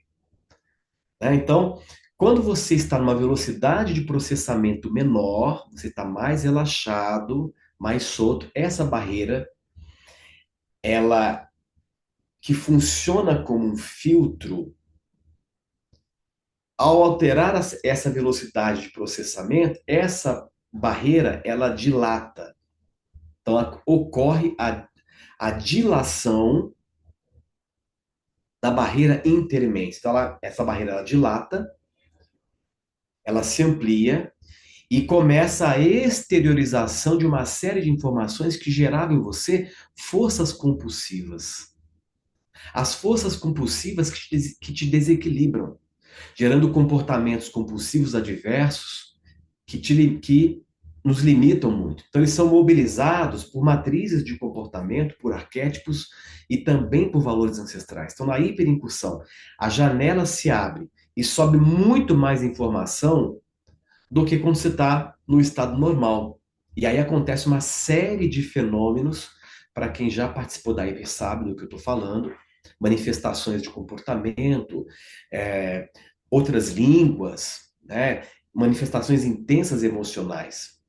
né? Então, quando você está numa velocidade de processamento menor, você está mais relaxado, mais solto, essa barreira, ela que funciona como um filtro, ao alterar essa velocidade de processamento, essa barreira ela dilata. Então, ocorre a dilação da barreira intermente. Então, essa barreira ela dilata, ela se amplia e começa a exteriorização de uma série de informações que geravam em você forças compulsivas. As forças compulsivas que te desequilibram, gerando comportamentos compulsivos adversos que nos limitam muito. Então, eles são mobilizados por matrizes de comportamento, por arquétipos e também por valores ancestrais. Então, na hiperincursão, a janela se abre e sobe muito mais informação do que quando você está no estado normal. E aí acontece uma série de fenômenos, para quem já participou da hiper sabe do que eu estou falando, manifestações de comportamento, é, outras línguas, né, manifestações intensas emocionais.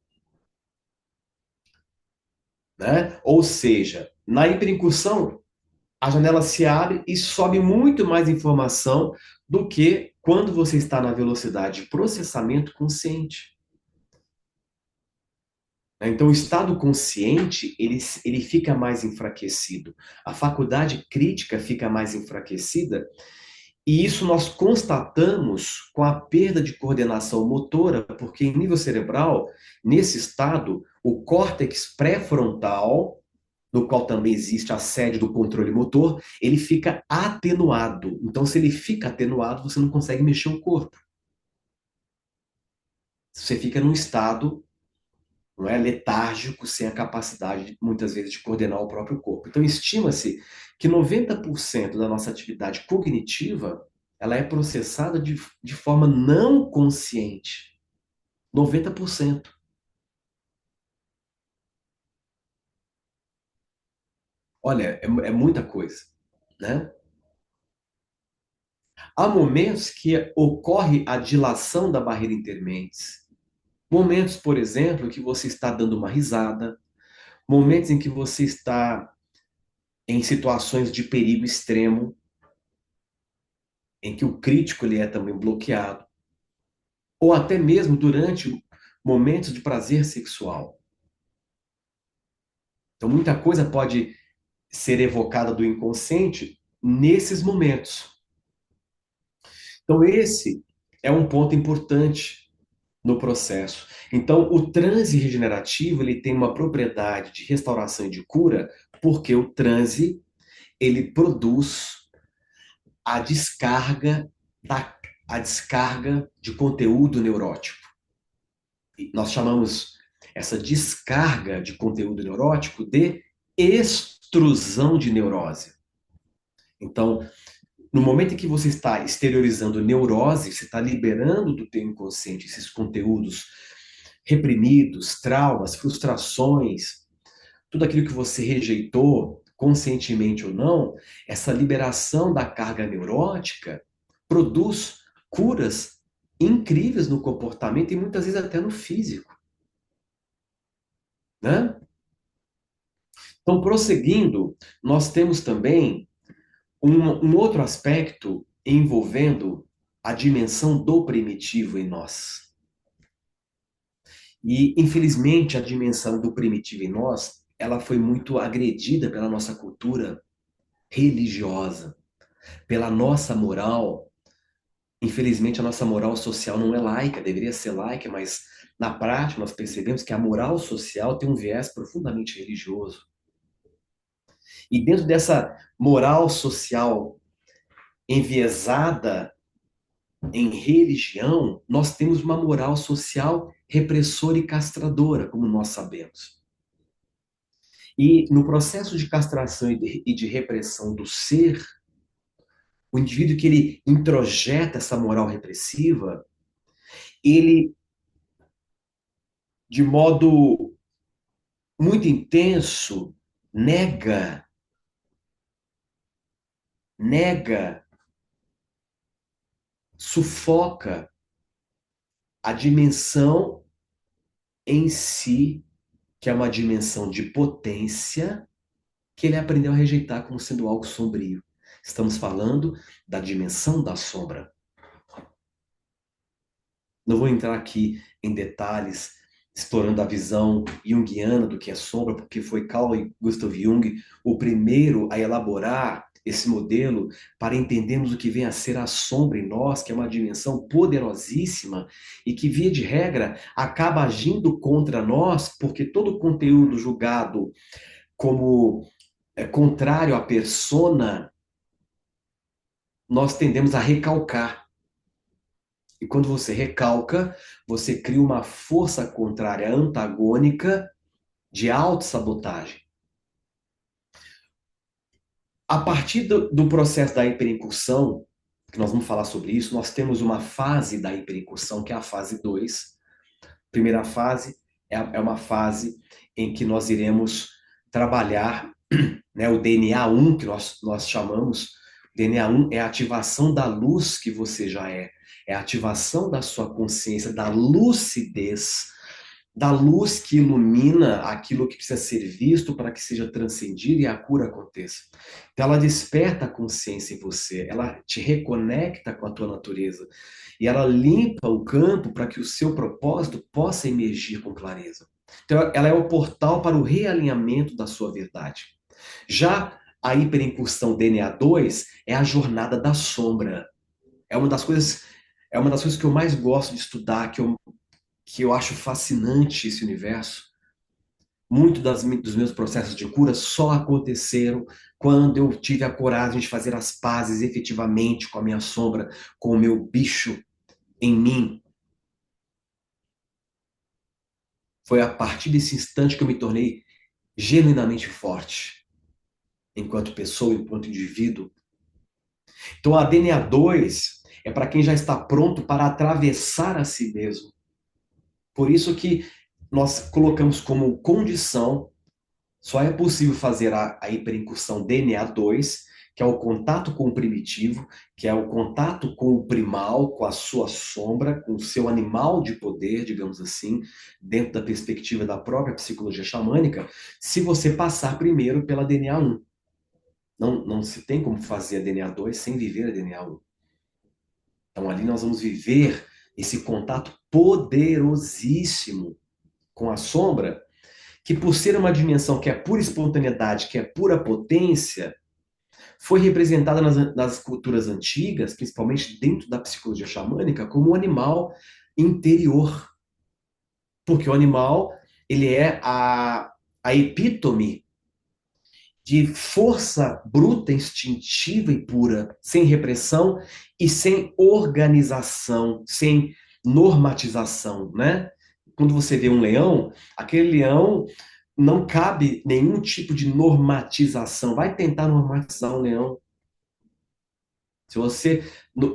Né? Ou seja, na hiperincursão, a janela se abre e sobe muito mais informação do que quando você está na velocidade de processamento consciente. Então, o estado consciente, ele fica mais enfraquecido. A faculdade crítica fica mais enfraquecida. E isso nós constatamos com a perda de coordenação motora, porque em nível cerebral, nesse estado, o córtex pré-frontal, no qual também existe a sede do controle motor, ele fica atenuado. Então, se ele fica atenuado, você não consegue mexer o corpo. Você fica num estado, não é, letárgico, sem a capacidade, muitas vezes, de coordenar o próprio corpo. Então, estima-se que 90% da nossa atividade cognitiva ela é processada de forma não consciente. 90%. Olha, é muita coisa, né? Há momentos que ocorre a dilação da barreira intermentes. Momentos, por exemplo, que você está dando uma risada, momentos em que você está em situações de perigo extremo, em que o crítico ele é também bloqueado, ou até mesmo durante momentos de prazer sexual. Então, muita coisa pode ser evocada do inconsciente nesses momentos. Então, esse é um ponto importante no processo. Então, o transe regenerativo ele tem uma propriedade de restauração e de cura, porque o transe ele produz a descarga a descarga de conteúdo neurótico. E nós chamamos essa descarga de conteúdo neurótico de extrusão de neurose. Então, no momento em que você está exteriorizando neurose, você está liberando do teu inconsciente esses conteúdos reprimidos, traumas, frustrações, tudo aquilo que você rejeitou, conscientemente ou não, essa liberação da carga neurótica produz curas incríveis no comportamento e muitas vezes até no físico, né? Então, prosseguindo, nós temos também um outro aspecto envolvendo a dimensão do primitivo em nós. E, infelizmente, a dimensão do primitivo em nós, ela foi muito agredida pela nossa cultura religiosa, pela nossa moral. Infelizmente, a nossa moral social não é laica, deveria ser laica, mas na prática nós percebemos que a moral social tem um viés profundamente religioso. E dentro dessa moral social enviesada em religião, nós temos uma moral social repressora e castradora, como nós sabemos. E no processo de castração e de repressão do ser, o indivíduo que ele introjeta essa moral repressiva, ele, de modo muito intenso, nega nega, sufoca a dimensão em si, que é uma dimensão de potência, que ele aprendeu a rejeitar como sendo algo sombrio. Estamos falando da dimensão da sombra. Não vou entrar aqui em detalhes explorando a visão junguiana do que é sombra, porque foi Carl Gustav Jung o primeiro a elaborar esse modelo para entendermos o que vem a ser a sombra em nós, que é uma dimensão poderosíssima e que, via de regra, acaba agindo contra nós, porque todo o conteúdo julgado como contrário à persona, nós tendemos a recalcar. E quando você recalca, você cria uma força contrária antagônica de autossabotagem. A partir do processo da hiperincursão, que nós vamos falar sobre isso, nós temos uma fase da hiperincursão, que é a fase 2. Primeira fase é uma fase em que nós iremos trabalhar, né, o DNA 1, que nós chamamos. DNA 1 é a ativação da luz que você já é. É a ativação da sua consciência, da lucidez, da luz que ilumina aquilo que precisa ser visto para que seja transcendido e a cura aconteça. Então ela desperta a consciência em você, ela te reconecta com a tua natureza e ela limpa o campo para que o seu propósito possa emergir com clareza. Então ela é o portal para o realinhamento da sua verdade. Já a hiperincursão DNA 2 é a jornada da sombra. É uma das coisas, é uma das coisas que eu mais gosto de estudar, que eu acho fascinante esse universo. Muito dos meus processos de cura só aconteceram quando eu tive a coragem de fazer as pazes efetivamente com a minha sombra, com o meu bicho em mim. Foi a partir desse instante que eu me tornei genuinamente forte, enquanto pessoa, enquanto indivíduo. Então a DNA 2 é para quem já está pronto para atravessar a si mesmo. Por isso que nós colocamos como condição. Só é possível fazer a hiperincursão DNA 2, que é o contato com o primitivo, que é o contato com o primal, com a sua sombra, com o seu animal de poder, digamos assim, dentro da perspectiva da própria psicologia xamânica, se você passar primeiro pela DNA 1. Não se tem como fazer a DNA 2 sem viver a DNA 1. Então ali nós vamos viver esse contato poderosíssimo com a sombra, que por ser uma dimensão que é pura espontaneidade, que é pura potência, foi representada nas culturas antigas, principalmente dentro da psicologia xamânica, como um animal interior. Porque o animal, ele é a epítome de força bruta, instintiva e pura, sem repressão e sem organização, sem normatização, né? Quando você vê um leão, aquele leão não cabe nenhum tipo de normatização. Vai tentar normatizar um leão. Se você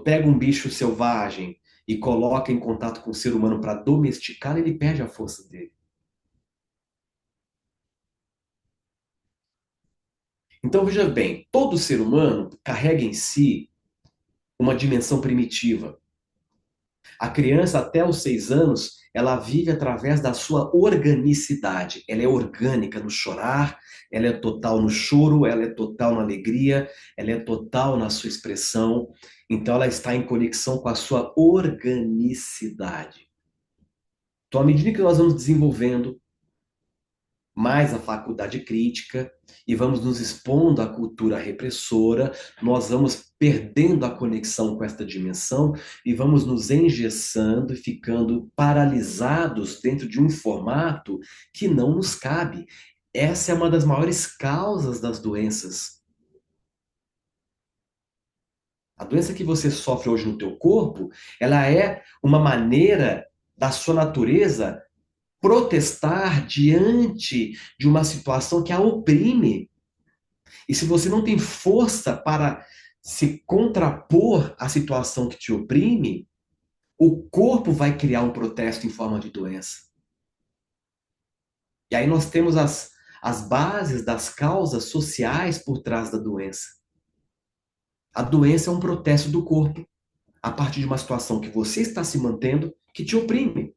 pega um bicho selvagem e coloca em contato com o ser humano para domesticar, ele perde a força dele. Então, veja bem, todo ser humano carrega em si uma dimensão primitiva. A criança, até os 6 anos, ela vive através da sua organicidade. Ela é orgânica no chorar, ela é total no choro, ela é total na alegria, ela é total na sua expressão. Então, ela está em conexão com a sua organicidade. Então, à medida que nós vamos desenvolvendo mais a faculdade crítica e vamos nos expondo à cultura repressora, nós vamos perdendo a conexão com esta dimensão e vamos nos engessando e ficando paralisados dentro de um formato que não nos cabe. Essa é uma das maiores causas das doenças. A doença que você sofre hoje no teu corpo, ela é uma maneira da sua natureza protestar diante de uma situação que a oprime. E se você não tem força para se contrapor à situação que te oprime, o corpo vai criar um protesto em forma de doença. E aí nós temos as bases das causas sociais por trás da doença. A doença é um protesto do corpo a partir de uma situação que você está se mantendo que te oprime.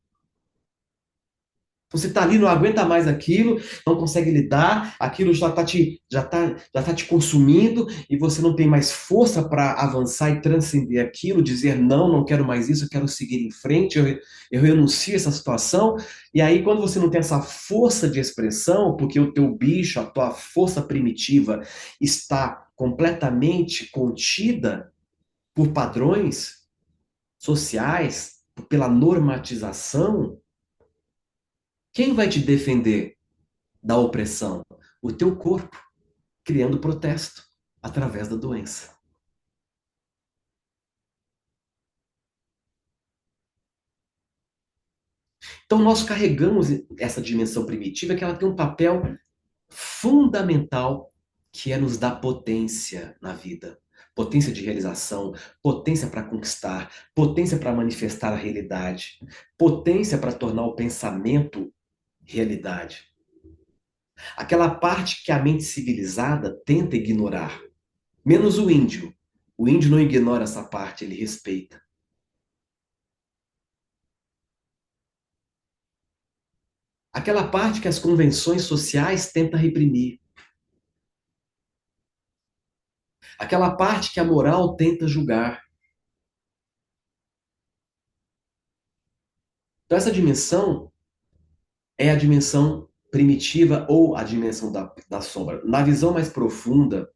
Você está ali, não aguenta mais aquilo, não consegue lidar, aquilo já tá te consumindo e você não tem mais força para avançar e transcender aquilo, dizer não, não quero mais isso, eu quero seguir em frente, eu renuncio a essa situação. E aí, quando você não tem essa força de expressão, porque o teu bicho, a tua força primitiva está completamente contida por padrões sociais, pela normatização, quem vai te defender da opressão? O teu corpo, criando protesto através da doença. Então, nós carregamos essa dimensão primitiva que ela tem um papel fundamental, que é nos dar potência na vida. Potência de realização, potência para conquistar, potência para manifestar a realidade, potência para tornar o pensamento realidade. Aquela parte que a mente civilizada tenta ignorar. Menos o índio. O índio não ignora essa parte, ele respeita. Aquela parte que as convenções sociais tentam reprimir. Aquela parte que a moral tenta julgar. Então, essa dimensão é a dimensão primitiva ou a dimensão da sombra. Na visão mais profunda,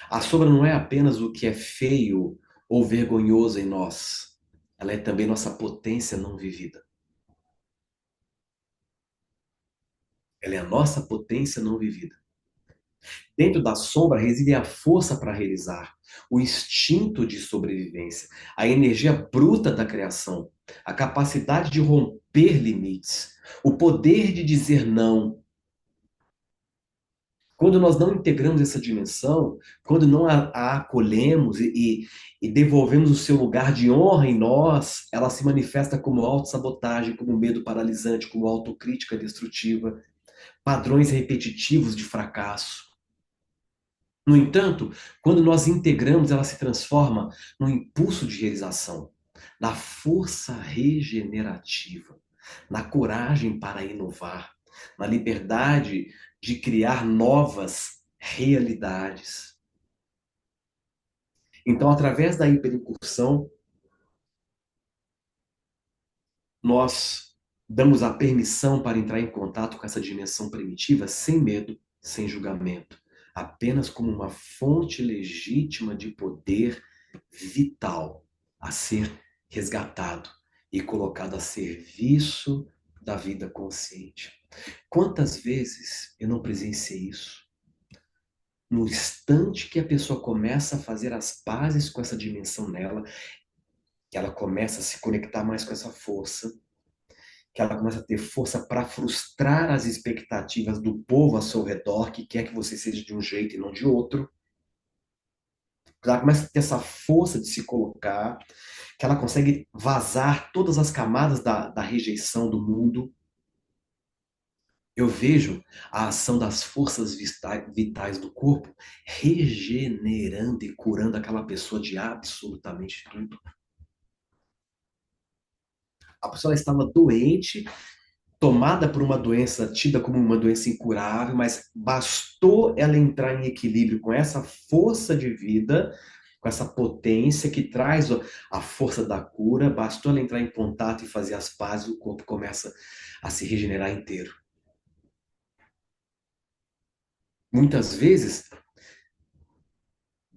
a sombra não é apenas o que é feio ou vergonhoso em nós. Ela é também nossa potência não vivida. Ela é a nossa potência não vivida. Dentro da sombra reside a força para realizar, o instinto de sobrevivência, a energia bruta da criação, a capacidade de romper limites, o poder de dizer não. Quando nós não integramos essa dimensão, quando não a acolhemos e devolvemos o seu lugar de honra em nós, ela se manifesta como autossabotagem, como medo paralisante, como autocrítica destrutiva, padrões repetitivos de fracasso. No entanto, quando nós integramos, ela se transforma num impulso de realização, na força regenerativa, na coragem para inovar, na liberdade de criar novas realidades. Então, através da hiperincursão, nós damos a permissão para entrar em contato com essa dimensão primitiva sem medo, sem julgamento, apenas como uma fonte legítima de poder vital a ser resgatado e colocado a serviço da vida consciente. Quantas vezes eu não presenciei isso? No instante que a pessoa começa a fazer as pazes com essa dimensão nela, que ela começa a se conectar mais com essa força, que ela começa a ter força para frustrar as expectativas do povo ao seu redor, que quer que você seja de um jeito e não de outro. Que ela começa a ter essa força de se colocar, que ela consegue vazar todas as camadas da rejeição do mundo. Eu vejo a ação das forças vitais do corpo regenerando e curando aquela pessoa de absolutamente tudo. A pessoa estava doente, tomada por uma doença tida como uma doença incurável, mas bastou ela entrar em equilíbrio com essa força de vida, com essa potência que traz a força da cura, bastou ela entrar em contato e fazer as pazes, o corpo começa a se regenerar inteiro. Muitas vezes,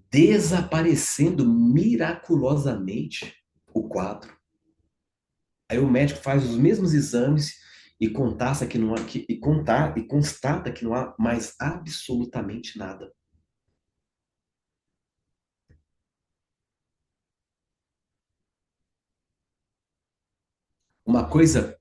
desaparecendo miraculosamente o quadro. Aí o médico faz os mesmos exames e constata que não há, e constata que não há mais absolutamente nada. Uma coisa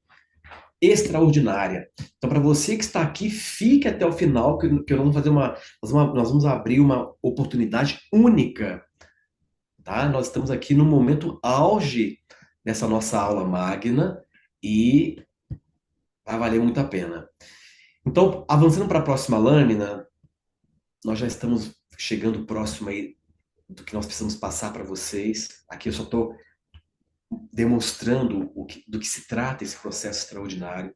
extraordinária. Então, para você que está aqui, fique até o final, que nós vamos fazer nós vamos abrir uma oportunidade única, tá? Nós estamos aqui no momento auge dessa nossa aula magna e vai valer muito a pena. Então, avançando para a próxima lâmina, nós já estamos chegando próximo aí do que nós precisamos passar para vocês. Aqui eu só estou demonstrando do que se trata esse processo extraordinário.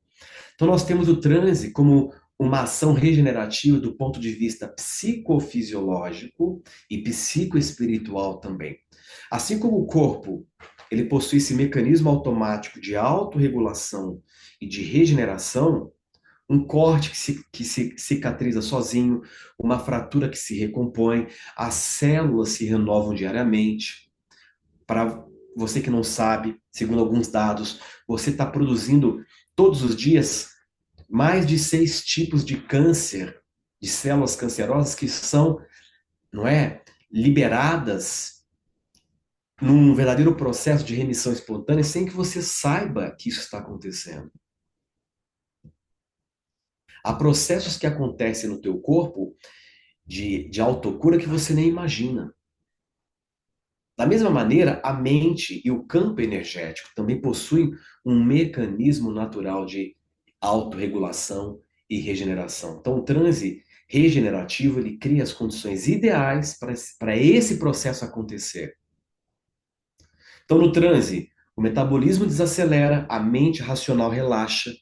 Então, nós temos o transe como uma ação regenerativa do ponto de vista psicofisiológico e psicoespiritual também. Assim como o corpo, ele possui esse mecanismo automático de autorregulação e de regeneração, um corte que se cicatriza sozinho, uma fratura que se recompõe, as células se renovam diariamente. Para você que não sabe, segundo alguns dados, você está produzindo todos os dias mais de 6 tipos de câncer, de células cancerosas que são, não é, liberadas num verdadeiro processo de remissão espontânea sem que você saiba que isso está acontecendo. Há processos que acontecem no teu corpo de autocura que você nem imagina. Da mesma maneira, a mente e o campo energético também possuem um mecanismo natural de autorregulação e regeneração. Então, o transe regenerativo, ele cria as condições ideais para esse processo acontecer. Então, no transe, o metabolismo desacelera, a mente racional relaxa,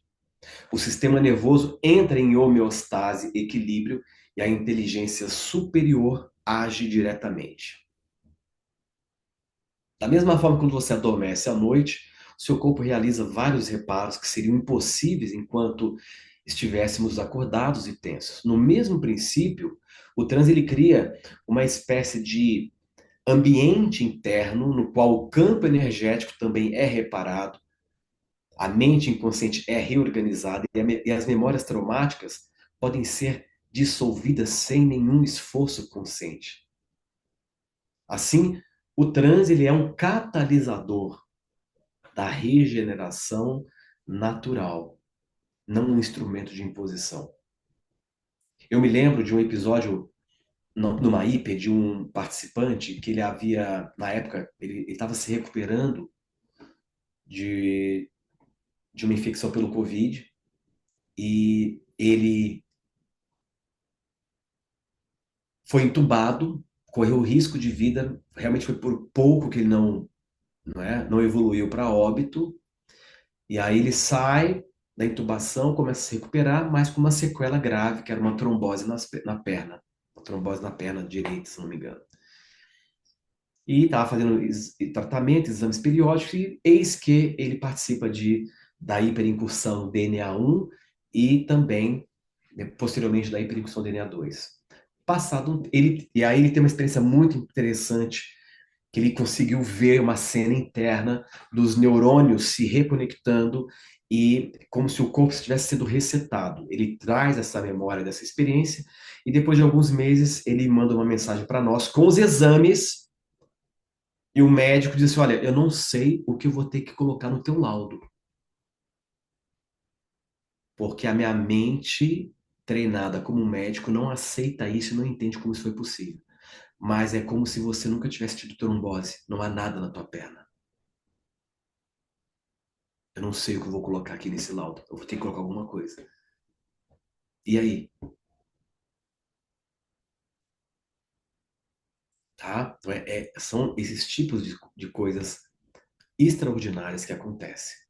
o sistema nervoso entra em homeostase, equilíbrio, e a inteligência superior age diretamente. Da mesma forma, quando você adormece à noite, o seu corpo realiza vários reparos que seriam impossíveis enquanto estivéssemos acordados e tensos. No mesmo princípio, o transe ele cria uma espécie de ambiente interno no qual o campo energético também é reparado, a mente inconsciente é reorganizada e as memórias traumáticas podem ser dissolvidas sem nenhum esforço consciente. Assim, o transe ele é um catalisador da regeneração natural, não um instrumento de imposição. Eu me lembro de um episódio numa hiper de um participante que ele havia, na época, ele estava se recuperando de, de uma infecção pelo Covid e ele foi entubado, correu risco de vida, realmente foi por pouco que ele não evoluiu para óbito. E aí ele sai da intubação, começa a se recuperar, mas com uma sequela grave, que era uma trombose na perna. Uma trombose na perna direita, se não me engano. E estava fazendo tratamento, exames periódicos, e eis que ele participa da hiperincursão DNA-1 e também, posteriormente, da hiperincursão DNA-2. E aí ele tem uma experiência muito interessante, que ele conseguiu ver uma cena interna dos neurônios se reconectando e como se o corpo tivesse sido resetado. Ele traz essa memória dessa experiência e depois de alguns meses ele manda uma mensagem para nós com os exames e o médico diz assim, olha, eu não sei o que eu vou ter que colocar no teu laudo, porque a minha mente treinada como médico não aceita isso e não entende como isso foi possível. Mas é como se você nunca tivesse tido trombose, não há nada na tua perna. Eu não sei o que eu vou colocar aqui nesse laudo. Eu vou ter que colocar alguma coisa. E aí? Tá? Então, são esses tipos de coisas extraordinárias que acontecem.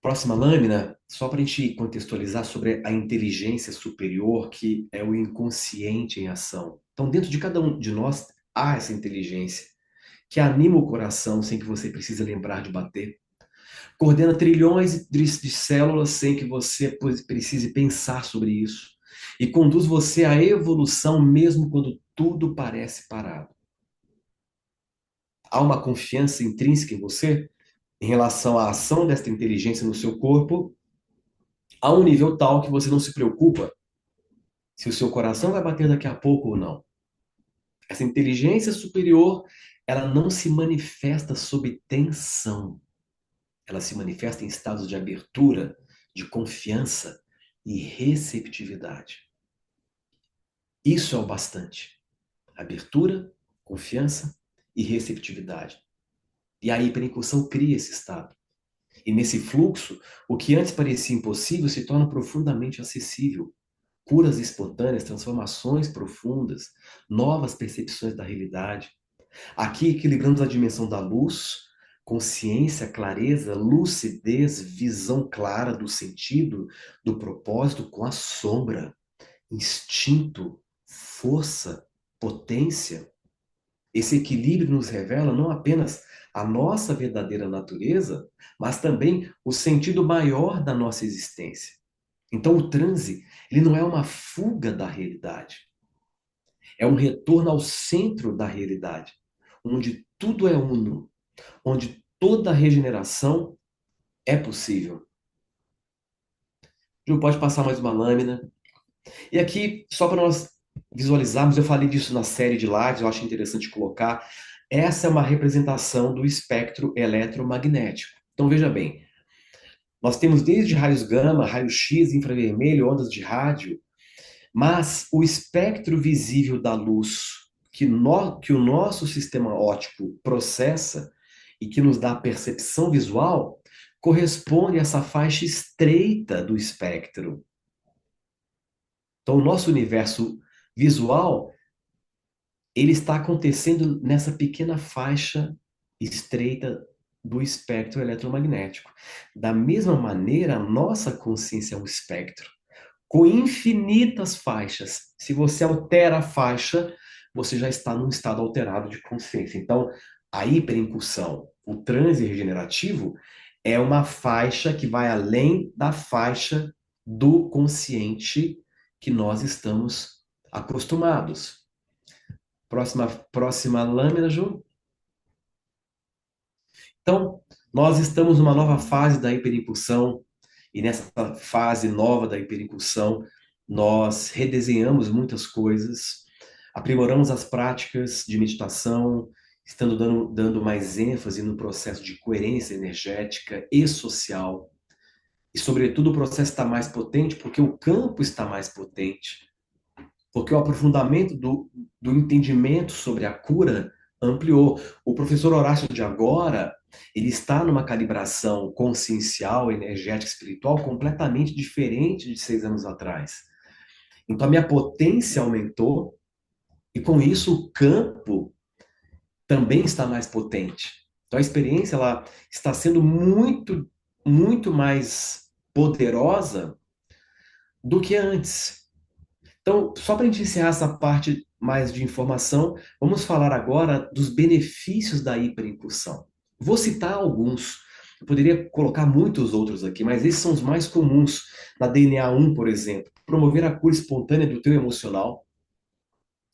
Próxima lâmina, só para a gente contextualizar sobre a inteligência superior, que é o inconsciente em ação. Então, dentro de cada um de nós há essa inteligência que anima o coração sem que você precise lembrar de bater. Coordena trilhões de células sem que você precise pensar sobre isso. E conduz você à evolução mesmo quando tudo parece parado. Há uma confiança intrínseca em você em relação à ação desta inteligência no seu corpo, a um nível tal que você não se preocupa se o seu coração vai bater daqui a pouco ou não. Essa inteligência superior, ela não se manifesta sob tensão. Ela se manifesta em estados de abertura, de confiança e receptividade. Isso é o bastante. Abertura, confiança e receptividade. E a hiperincursão cria esse estado. E nesse fluxo, o que antes parecia impossível se torna profundamente acessível, curas espontâneas, transformações profundas, novas percepções da realidade. Aqui equilibramos a dimensão da luz, consciência, clareza, lucidez, visão clara do sentido, do propósito com a sombra, instinto, força, potência. Esse equilíbrio nos revela não apenas a nossa verdadeira natureza, mas também o sentido maior da nossa existência. Então o transe, ele não é uma fuga da realidade, é um retorno ao centro da realidade, onde tudo é uno, onde toda regeneração é possível. Ju, pode passar mais uma lâmina. E aqui, só para nós visualizarmos, eu falei disso na série de lives, eu acho interessante colocar. Essa é uma representação do espectro eletromagnético. Então veja bem, nós temos desde raios gama, raio-x, infravermelho, ondas de rádio, mas o espectro visível da luz que o nosso sistema óptico processa e que nos dá a percepção visual corresponde a essa faixa estreita do espectro. Então, o nosso universo visual, ele está acontecendo nessa pequena faixa estreita do espectro eletromagnético. Da mesma maneira, a nossa consciência é um espectro com infinitas faixas. Se você altera a faixa, você já está num estado alterado de consciência. Então, a hiperincursão, o transe regenerativo, é uma faixa que vai além da faixa do consciente que nós estamos acostumados. Próxima lâmina, Ju. Então, nós estamos numa nova fase da hiperimpulsão, e nessa fase nova da hiperimpulsão, nós redesenhamos muitas coisas, aprimoramos as práticas de meditação, estando dando mais ênfase no processo de coerência energética e social. E, sobretudo, o processo está mais potente porque o campo está mais potente, porque o aprofundamento do entendimento sobre a cura ampliou. O professor Horácio de agora, ele está numa calibração consciencial, energética, espiritual completamente diferente de 6 anos atrás. Então a minha potência aumentou e com isso o campo também está mais potente. Então a experiência ela está sendo muito, muito mais poderosa do que antes. Então, só para a gente encerrar essa parte mais de informação, vamos falar agora dos benefícios da hiperincursão. Vou citar alguns. Eu poderia colocar muitos outros aqui, mas esses são os mais comuns. Na DNA1, por exemplo, promover a cura espontânea do teu emocional.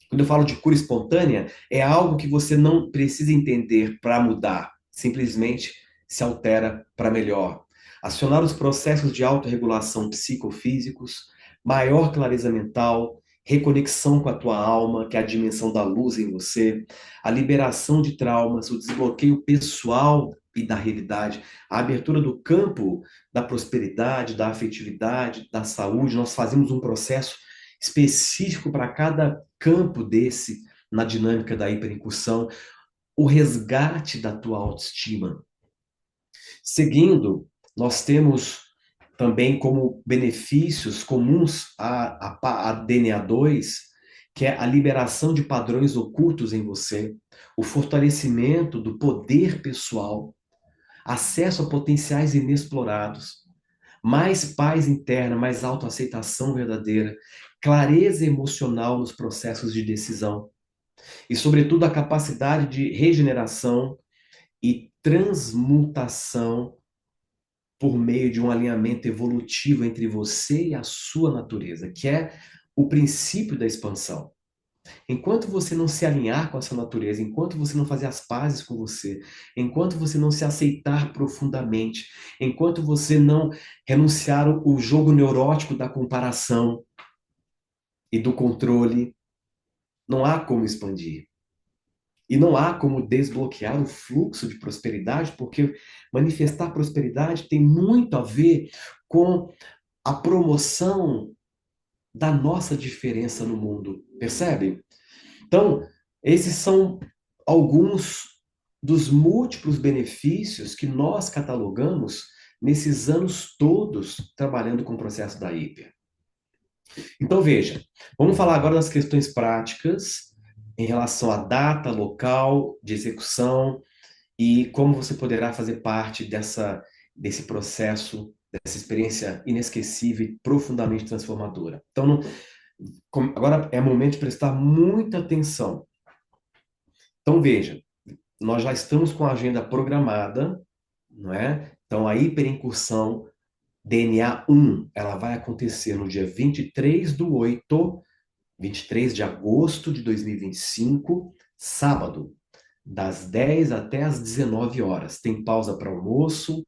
Quando eu falo de cura espontânea, é algo que você não precisa entender para mudar, simplesmente se altera para melhor. Acionar os processos de autorregulação psicofísicos, maior clareza mental, reconexão com a tua alma, que é a dimensão da luz em você, a liberação de traumas, o desbloqueio pessoal e da realidade, a abertura do campo da prosperidade, da afetividade, da saúde. Nós fazemos um processo específico para cada campo desse na dinâmica da hiperincursão, o resgate da tua autoestima. Seguindo, nós temos também como benefícios comuns a DNA2, que é a liberação de padrões ocultos em você, o fortalecimento do poder pessoal, acesso a potenciais inexplorados, mais paz interna, mais autoaceitação verdadeira, clareza emocional nos processos de decisão e, sobretudo, a capacidade de regeneração e transmutação por meio de um alinhamento evolutivo entre você e a sua natureza, que é o princípio da expansão. Enquanto você não se alinhar com a sua natureza, enquanto você não fazer as pazes com você, enquanto você não se aceitar profundamente, enquanto você não renunciar o jogo neurótico da comparação e do controle, não há como expandir. E não há como desbloquear o fluxo de prosperidade, porque manifestar prosperidade tem muito a ver com a promoção da nossa diferença no mundo, percebe? Então, esses são alguns dos múltiplos benefícios que nós catalogamos nesses anos todos trabalhando com o processo da hiper. Então, veja, vamos falar agora das questões práticas em relação à data, local de execução e como você poderá fazer parte desse processo, dessa experiência inesquecível e profundamente transformadora. Então, agora é momento de prestar muita atenção. Então, veja, nós já estamos com a agenda programada, não é? Então, a hiperincursão DNA 1, ela vai acontecer no dia 23 de agosto de 2025, sábado, das 10 até as 19 horas. Tem pausa para almoço,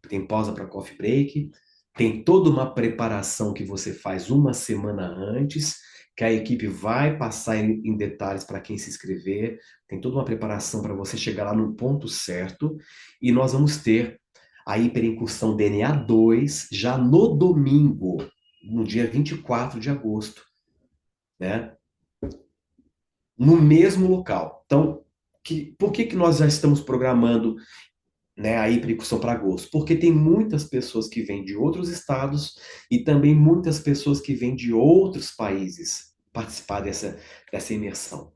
tem pausa para coffee break, tem toda uma preparação que você faz uma semana antes, que a equipe vai passar em detalhes para quem se inscrever, tem toda uma preparação para você chegar lá no ponto certo, e nós vamos ter a hiperincursão DNA 2 já no domingo, no dia 24 de agosto, né? No mesmo local. Então, por que que nós já estamos programando, né, a hiperincursão para agosto? Porque tem muitas pessoas que vêm de outros estados e também muitas pessoas que vêm de outros países participar dessa imersão.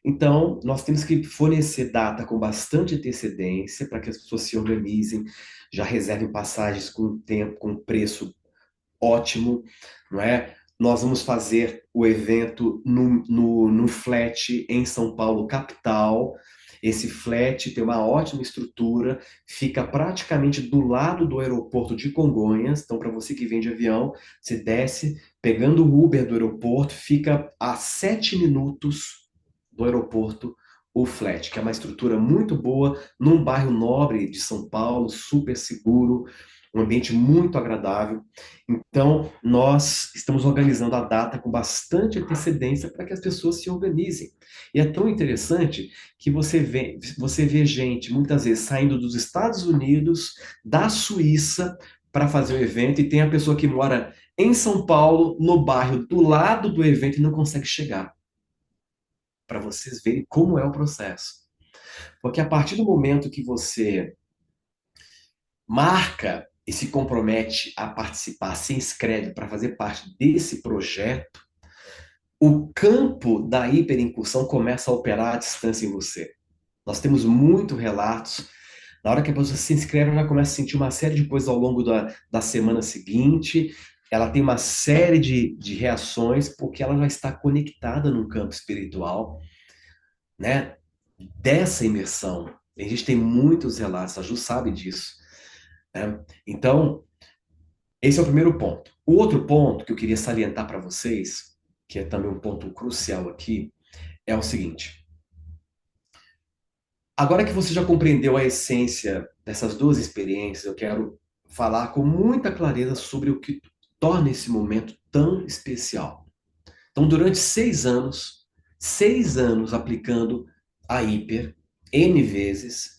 Então, nós temos que fornecer data com bastante antecedência para que as pessoas se organizem, já reservem passagens com tempo, com preço ótimo, não é? Nós vamos fazer o evento no flat em São Paulo, capital. Esse flat tem uma ótima estrutura, fica praticamente do lado do aeroporto de Congonhas. Então, para você que vem de avião, você desce, pegando o Uber do aeroporto, fica a 7 minutos do aeroporto, o flat, que é uma estrutura muito boa, num bairro nobre de São Paulo, super seguro, um ambiente muito agradável. Então, nós estamos organizando a data com bastante antecedência para que as pessoas se organizem. E é tão interessante que você vê gente, muitas vezes, saindo dos Estados Unidos, da Suíça, para fazer o evento, e tem a pessoa que mora em São Paulo, no bairro do lado do evento, e não consegue chegar, para vocês verem como é o processo. Porque a partir do momento que você marca e se compromete a participar, se inscreve para fazer parte desse projeto, o campo da hiperincursão começa a operar à distância em você. Nós temos muitos relatos. Na hora que a pessoa se inscreve, ela começa a sentir uma série de coisas ao longo da semana seguinte. Ela tem uma série de reações, porque ela já está conectada no campo espiritual, né? Dessa imersão. A gente tem muitos relatos, a Ju sabe disso, né? Então, esse é o primeiro ponto. O outro ponto que eu queria salientar para vocês, que é também um ponto crucial aqui, é o seguinte. Agora que você já compreendeu a essência dessas duas experiências, eu quero falar com muita clareza sobre o que torna esse momento tão especial. Então, durante 6 anos aplicando a Hiper, N vezes,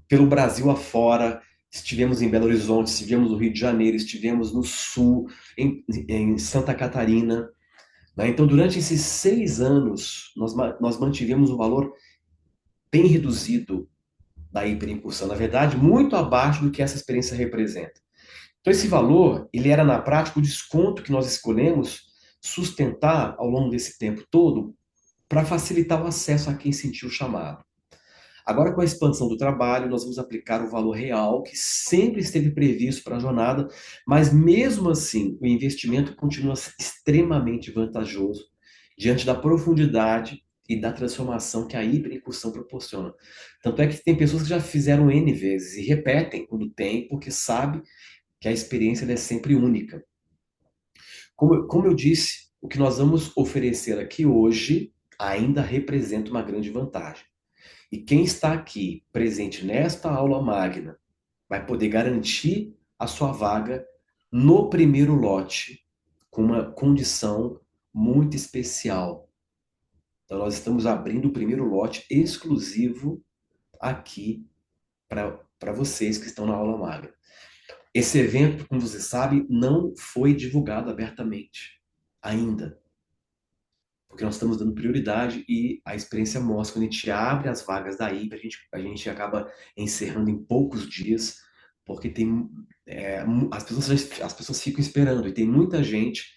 pelo Brasil afora, estivemos em Belo Horizonte, estivemos no Rio de Janeiro, estivemos no Sul, em Santa Catarina, né? Então, durante esses 6 anos, nós mantivemos um valor bem reduzido da hiperincursão, na verdade, muito abaixo do que essa experiência representa. Então, esse valor, ele era na prática o desconto que nós escolhemos sustentar ao longo desse tempo todo para facilitar o acesso a quem sentiu o chamado. Agora, com a expansão do trabalho, nós vamos aplicar o valor real que sempre esteve previsto para a jornada, mas mesmo assim, o investimento continua extremamente vantajoso diante da profundidade e da transformação que a hiperincursão proporciona. Tanto é que tem pessoas que já fizeram N vezes e repetem quando tem, porque sabe que a experiência é sempre única. Como eu disse, o que nós vamos oferecer aqui hoje ainda representa uma grande vantagem. E quem está aqui presente nesta aula magna vai poder garantir a sua vaga no primeiro lote com uma condição muito especial. Então, nós estamos abrindo o primeiro lote exclusivo aqui para vocês que estão na aula magna. Esse evento, como você sabe, não foi divulgado abertamente ainda, porque nós estamos dando prioridade e a experiência mostra, quando a gente abre as vagas da IPA, a gente acaba encerrando em poucos dias, porque as pessoas ficam esperando e tem muita gente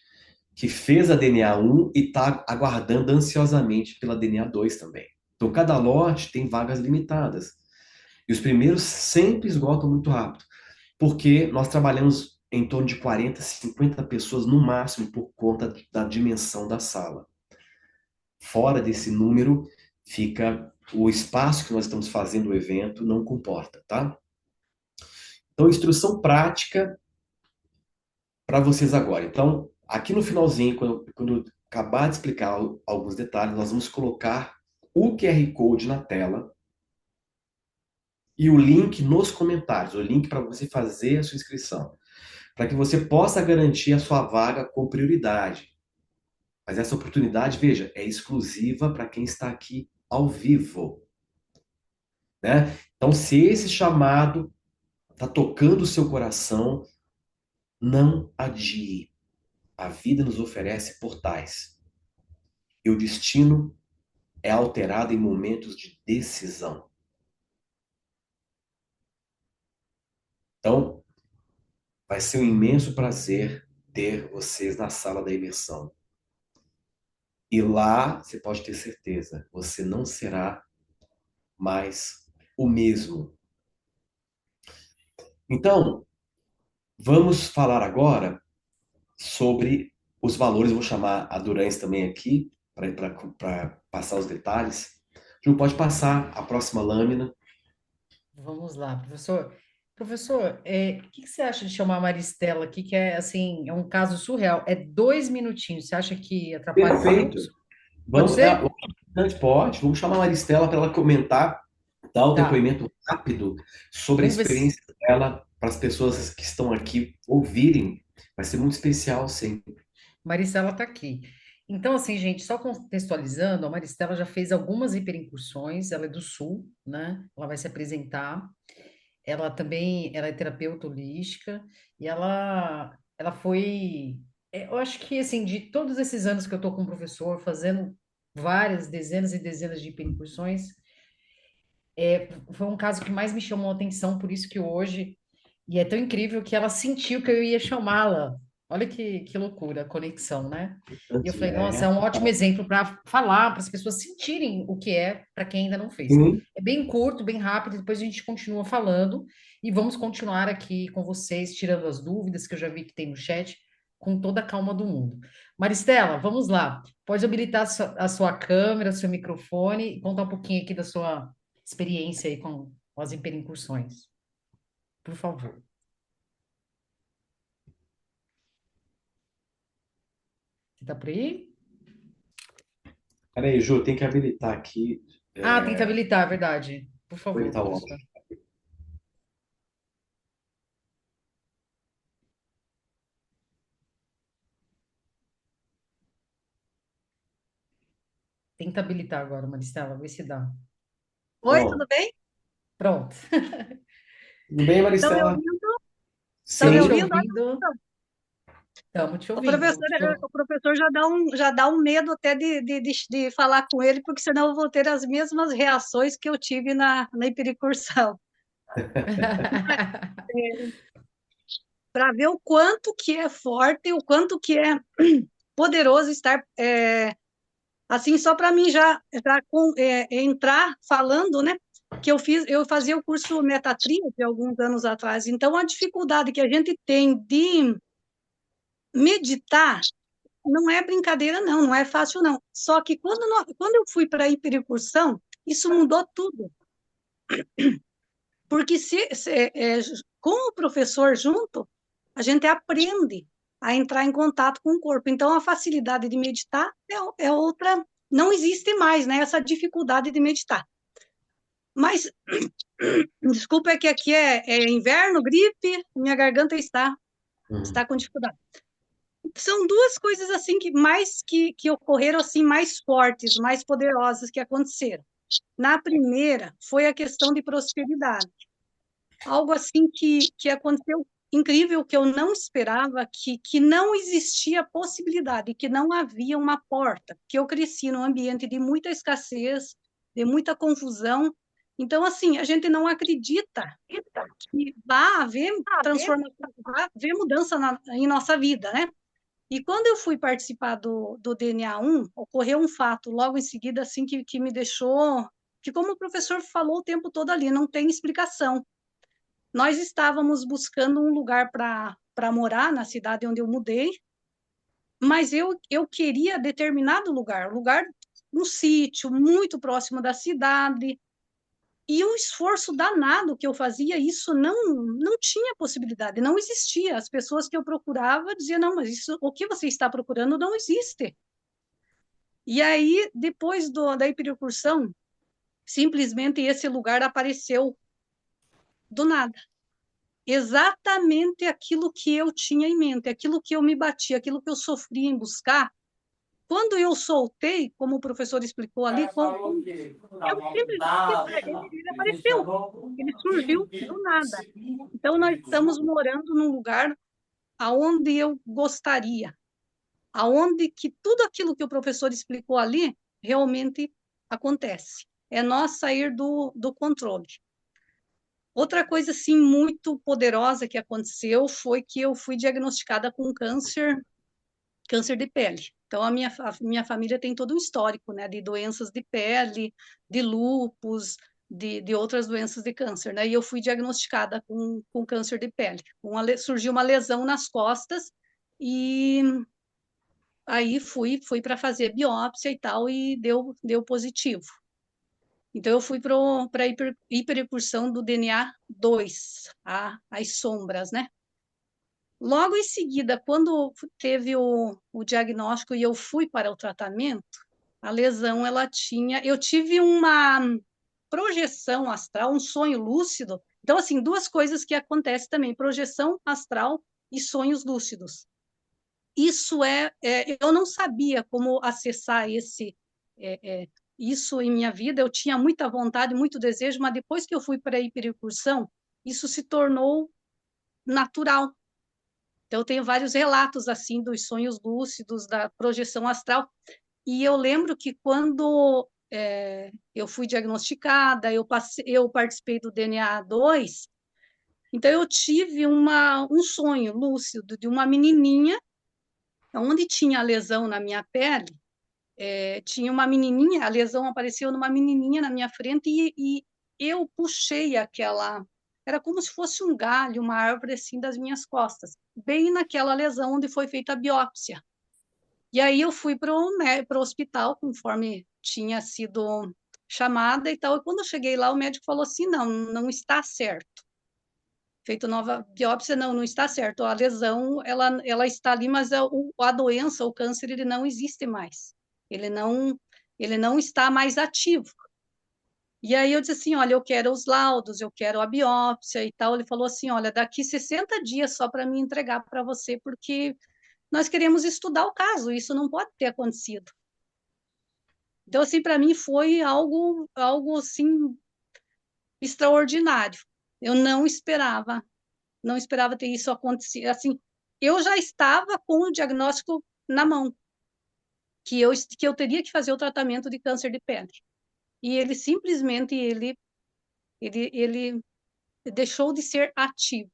que fez a DNA 1 e está aguardando ansiosamente pela DNA 2 também. Então, cada lote tem vagas limitadas. E os primeiros sempre esgotam muito rápido, porque nós trabalhamos em torno de 40, 50 pessoas no máximo por conta da dimensão da sala. Fora desse número, fica o espaço que nós estamos fazendo o evento não comporta, tá? Então, instrução prática para vocês agora. Então, aqui no finalzinho, quando eu acabar de explicar alguns detalhes, nós vamos colocar o QR Code na tela e o link nos comentários, o link para você fazer a sua inscrição, para que você possa garantir a sua vaga com prioridade. Mas essa oportunidade, veja, é exclusiva para quem está aqui ao vivo, né? Então, se esse chamado está tocando o seu coração, não adie. A vida nos oferece portais. E o destino é alterado em momentos de decisão. Então, vai ser um imenso prazer ter vocês na sala da imersão. E lá, você pode ter certeza, você não será mais o mesmo. Então, vamos falar agora sobre os valores. Eu vou chamar a Durães também aqui para passar os detalhes. Ju, pode passar a próxima lâmina. Vamos lá, professor. Professor, o que que você acha de chamar a Maristela aqui, que é assim, é um caso surreal. É 2 minutinhos. Você acha que atrapalha o Perfeito. fluxo? Pode Vamos, ser? pode. Vamos chamar a Maristela para ela comentar, dar o Tá. depoimento rápido sobre a Vamos ver se experiência dela para as pessoas que estão aqui ouvirem. Vai ser muito especial, sim. Maristela está aqui. Então, assim, gente, só contextualizando, a Maristela já fez algumas hiperincursões, ela é do Sul, né? Ela vai se apresentar. Ela também, ela é terapeuta holística e ela foi, eu acho que assim, de todos esses anos que eu tô com o professor, fazendo várias dezenas e dezenas de hiperincursões, foi um caso que mais me chamou a atenção, por isso que hoje, e é tão incrível que ela sentiu que eu ia chamá-la. Olha que loucura, a conexão, né? E eu falei, nossa, é É. um ótimo exemplo para falar, para as pessoas sentirem o que é, para quem ainda não fez. Sim. É bem curto, bem rápido, depois a gente continua falando e vamos continuar aqui com vocês, tirando as dúvidas que eu já vi que tem no chat, com toda a calma do mundo. Maristela, vamos lá. Pode habilitar a sua câmera, seu microfone e contar um pouquinho aqui da sua experiência aí com as hiperincursões, por favor. Você está por aí? Peraí, Ju, tem que habilitar aqui. Ah, tem que É, habilitar, é verdade. Por favor, habilitar o áudio. professor. Tenta habilitar agora, Maristela, vê se dá. Oi, tudo Pronto. bem? Pronto. Tudo bem, Estão me Maristela? ouvindo? Estão me Estamos te Sim. ouvindo? ouvindo. Estamos te O ouvindo. professor, o professor já dá um medo até de falar com ele, porque senão eu vou ter as mesmas reações que eu tive na hipericursão. Para ver o quanto que é forte, o quanto que é poderoso estar assim, só para mim entrar falando, né? Que eu fazia o curso Metatria de alguns anos atrás. Então, a dificuldade que a gente tem de meditar não é brincadeira, não, não é fácil, não. Só que quando eu fui para a hiperincursão, isso mudou tudo. Porque com o professor junto, a gente aprende a entrar em contato com o corpo. Então, a facilidade de meditar é outra, não existe mais, né? Essa dificuldade de meditar. Mas, desculpa, é que aqui é inverno, gripe, minha garganta está Uhum. com dificuldade. São duas coisas assim que ocorreram assim mais fortes, mais poderosas que aconteceram. Na primeira foi a questão de prosperidade, algo assim que aconteceu incrível, que eu não esperava, que não existia possibilidade, que não havia uma porta, que eu cresci num ambiente de muita escassez, de muita confusão. Então, assim, a gente não acredita que vá haver transformação, vá haver mudança em nossa vida, né? E quando eu fui participar do DNA 1, ocorreu um fato logo em seguida, assim, que me deixou, que como o professor falou o tempo todo ali, não tem explicação. Nós estávamos buscando um lugar para morar na cidade onde eu mudei, mas eu queria determinado lugar, um sítio muito próximo da cidade, e um esforço danado que eu fazia, isso não tinha possibilidade, não existia. As pessoas que eu procurava diziam, não, mas isso, o que você está procurando não existe. E aí, depois da hiperincursão, simplesmente esse lugar apareceu do nada. Exatamente aquilo que eu tinha em mente, aquilo que eu me bati, aquilo que eu sofri em buscar. Quando eu soltei, como o professor explicou ali, eu simplesmente, ele apareceu, ele surgiu do nada. Então, nós estamos morando num lugar aonde eu gostaria, aonde que tudo aquilo que o professor explicou ali realmente acontece. É nós sair do controle. Outra coisa, assim, muito poderosa que aconteceu foi que eu fui diagnosticada com câncer de pele. Então, a minha família tem todo um histórico, né, de doenças de pele, de lúpus, de outras doenças de câncer, né? E eu fui diagnosticada com câncer de pele. Surgiu uma lesão nas costas e aí fui para fazer biópsia e tal e deu positivo. Então, eu fui para a hiperincursão do DNA 2, as sombras, né? Logo em seguida, quando teve o diagnóstico e eu fui para o tratamento, a lesão, eu tive uma projeção astral, um sonho lúcido. Então, assim, duas coisas que acontecem também, projeção astral e sonhos lúcidos. Isso eu não sabia como acessar isso em minha vida, eu tinha muita vontade, muito desejo, mas depois que eu fui para a hiperincursão, isso se tornou natural. Então, eu tenho vários relatos, assim, dos sonhos lúcidos, da projeção astral, e eu lembro que quando eu fui diagnosticada, eu participei do DNA 2, então eu tive um sonho lúcido de uma menininha, onde tinha a lesão na minha pele, tinha uma menininha, a lesão apareceu numa menininha na minha frente e eu puxei era como se fosse um galho, uma árvore assim das minhas costas, bem naquela lesão onde foi feita a biópsia. E aí eu fui para o hospital, conforme tinha sido chamada e tal, e quando eu cheguei lá, o médico falou assim, não está certo. Feito nova biópsia, não está certo. A lesão, ela está ali, mas a doença, o câncer, ele não existe mais. Ele não está mais ativo. E aí eu disse assim, olha, eu quero os laudos, eu quero a biópsia e tal. Ele falou assim, olha, daqui 60 dias só para me entregar para você, porque nós queremos estudar o caso, isso não pode ter acontecido. Então, assim, para mim foi algo assim, extraordinário. Eu não esperava ter isso acontecido. Assim, eu já estava com o diagnóstico na mão, que eu teria que fazer o tratamento de câncer de pele. E ele simplesmente, ele deixou de ser ativo.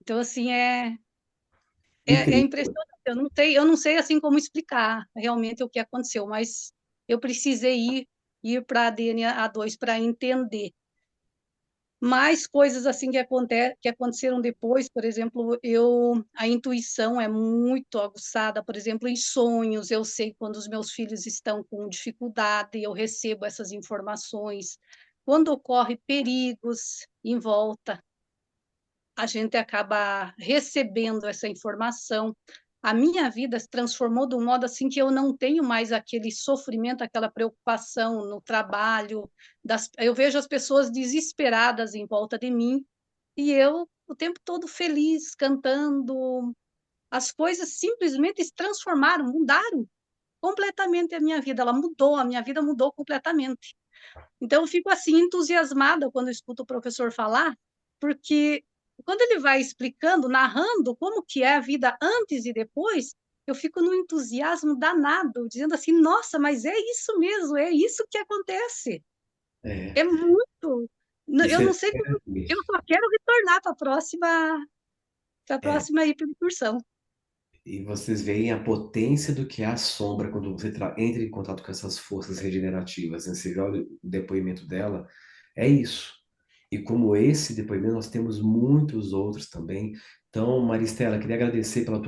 Então, assim, é Incrível. impressionante. Eu não sei assim como explicar realmente o que aconteceu, mas eu precisei ir para a DNA 2 para entender. Mais coisas assim que aconteceram depois, por exemplo, a intuição é muito aguçada, por exemplo, em sonhos, eu sei quando os meus filhos estão com dificuldade, eu recebo essas informações. Quando ocorre perigos em volta, a gente acaba recebendo essa informação. A minha vida se transformou de um modo assim que eu não tenho mais aquele sofrimento, aquela preocupação no trabalho. Eu vejo as pessoas desesperadas em volta de mim e eu o tempo todo feliz, cantando. As coisas simplesmente se transformaram, mudaram completamente a minha vida. A minha vida mudou completamente. Então, eu fico assim entusiasmada quando eu escuto o professor falar, porque quando ele vai explicando, narrando como que é a vida antes e depois, eu fico num entusiasmo danado, dizendo assim, nossa, mas é isso mesmo, é isso que acontece. É, É muito. isso Eu é não sei como, eu interessante. só quero retornar para a É, próxima hiperincursão. E vocês veem a potência do que é a sombra quando você entra em contato com essas forças regenerativas, né? Você vê o depoimento dela, é isso. E como esse depoimento, nós temos muitos outros também. Então, Maristela, queria agradecer pelo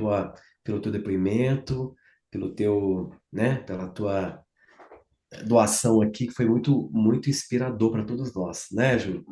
teu depoimento, pelo teu, né, pela tua doação aqui, que foi muito, muito inspirador para todos nós, né, Ju?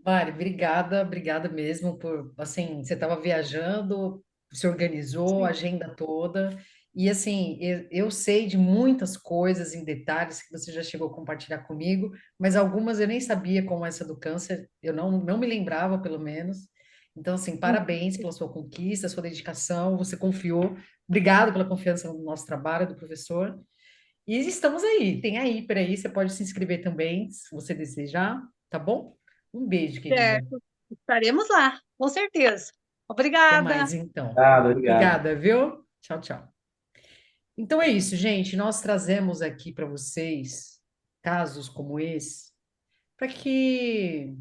Mari, obrigada, obrigada mesmo por, assim, você estava viajando, se organizou, a Sim. agenda toda, e assim, eu sei de muitas coisas em detalhes que você já chegou a compartilhar comigo, mas algumas eu nem sabia, como essa do câncer, eu não me lembrava, pelo menos. Então, assim, Uhum. parabéns pela sua conquista, sua dedicação, você confiou. Obrigado pela confiança no nosso trabalho, do professor. E estamos aí, tem a Hiper aí, você pode se inscrever também, se você desejar, tá bom? Um beijo, querida. Certo. Estaremos lá, com certeza. Até Obrigada. mais, então. Obrigado, obrigado. Obrigada, viu? Tchau, tchau. Então é isso, gente. Nós trazemos aqui para vocês casos como esse, para que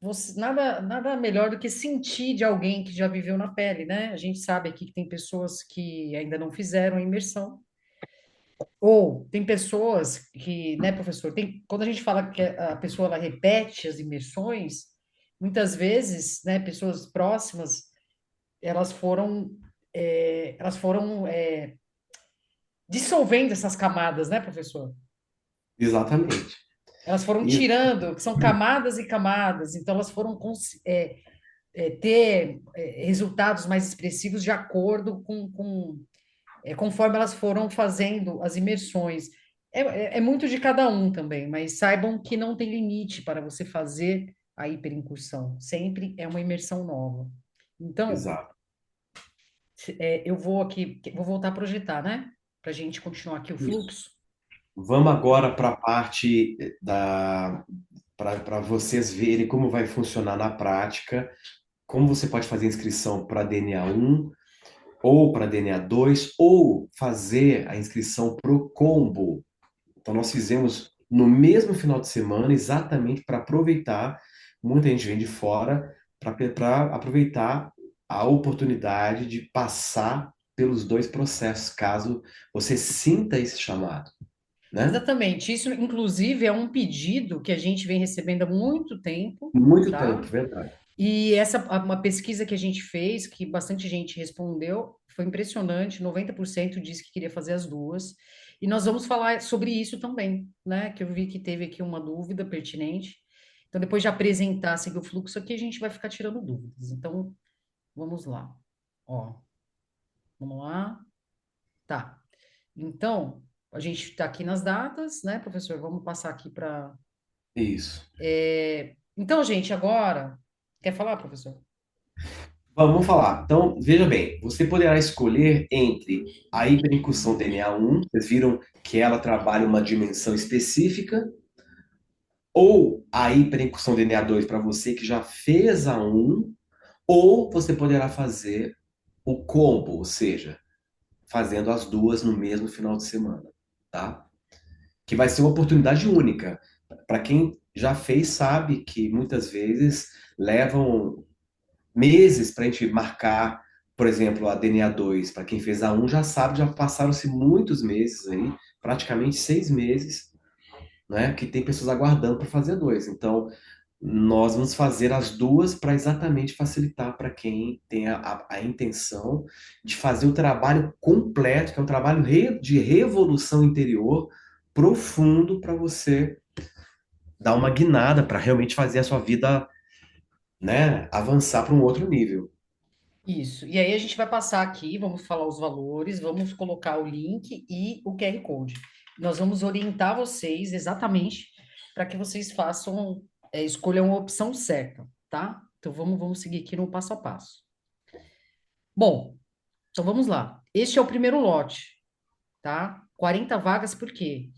você, nada melhor do que sentir de alguém que já viveu na pele, né? A gente sabe aqui que tem pessoas que ainda não fizeram a imersão. Ou tem pessoas que, né, professor, quando a gente fala que a pessoa ela repete as imersões, muitas vezes, né, pessoas próximas, elas foram dissolvendo essas camadas, né, professor? Exatamente. Elas foram E tirando, que são camadas e camadas, então elas foram ter resultados mais expressivos de acordo conforme elas foram fazendo as imersões. É muito de cada um também, mas saibam que não tem limite para você fazer a hiperincursão. Sempre é uma imersão nova. Então, exato. eu vou aqui, vou voltar a projetar, né? Para a gente continuar aqui o Isso. fluxo. Vamos agora para a parte para vocês verem como vai funcionar na prática, como você pode fazer inscrição para DNA 1 ou para DNA 2 ou fazer a inscrição para o combo. Então, nós fizemos no mesmo final de semana, exatamente para aproveitar. Muita gente vem de fora para aproveitar a oportunidade de passar pelos dois processos, caso você sinta esse chamado, né? Exatamente. Isso, inclusive, é um pedido que a gente vem recebendo há muito tempo, Muito tempo, tá? verdade. E uma pesquisa que a gente fez, que bastante gente respondeu, foi impressionante, 90% disse que queria fazer as duas. E nós vamos falar sobre isso também, né? Que eu vi que teve aqui uma dúvida pertinente. Então, depois de apresentar, seguir o fluxo aqui, a gente vai ficar tirando dúvidas. Então, vamos lá. Ó, vamos lá. Tá. Então, a gente está aqui nas datas, né, professor? Vamos passar aqui para. Isso. Então, gente, agora. Quer falar, professor? Vamos falar. Então, veja bem, você poderá escolher entre a hiperincursão DNA 1, vocês viram que ela trabalha uma dimensão específica, ou a hiperincursão DNA 2 para você que já fez a 1, ou você poderá fazer o combo, ou seja, fazendo as duas no mesmo final de semana, tá? Que vai ser uma oportunidade única. Para quem já fez, sabe que muitas vezes levam meses para a gente marcar, por exemplo, a DNA 2. Para quem fez a 1 já sabe, já passaram-se muitos meses aí, praticamente 6 meses, né? Que tem pessoas aguardando para fazer a 2. Então, nós vamos fazer as duas para exatamente facilitar para quem tem a intenção de fazer o trabalho completo, que é um trabalho de revolução interior profundo para você dar uma guinada para realmente fazer a sua vida, né, avançar para um outro nível. Isso. E aí a gente vai passar aqui, vamos falar os valores, vamos colocar o link e o QR Code. Nós vamos orientar vocês exatamente para que vocês façam, escolham a opção certa, tá? Então vamos seguir aqui no passo a passo. Bom, então vamos lá. Este é o primeiro lote, tá? 40 vagas, por quê?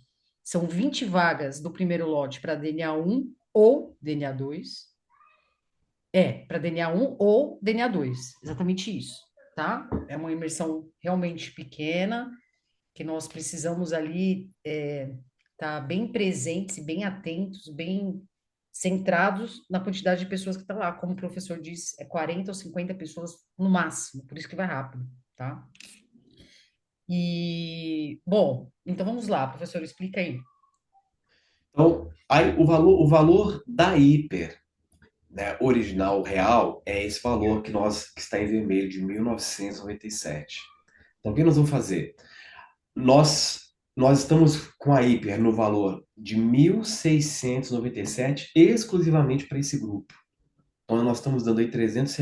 São 20 vagas do primeiro lote para DNA 1 ou DNA 2. Para DNA 1 ou DNA 2, exatamente isso, tá? É uma imersão realmente pequena, que nós precisamos ali tá bem presentes, bem atentos, bem centrados na quantidade de pessoas que está lá. Como o professor disse, é 40 ou 50 pessoas no máximo, por isso que vai rápido, tá? E, bom, então vamos lá, professor, explica aí. Então, aí o valor da hiper, né, original, real, é esse valor que está em vermelho, de 1997. Então, o que nós vamos fazer? Nós estamos com a hiper no valor de 1.697 exclusivamente para esse grupo. Então, nós estamos dando aí R$ 300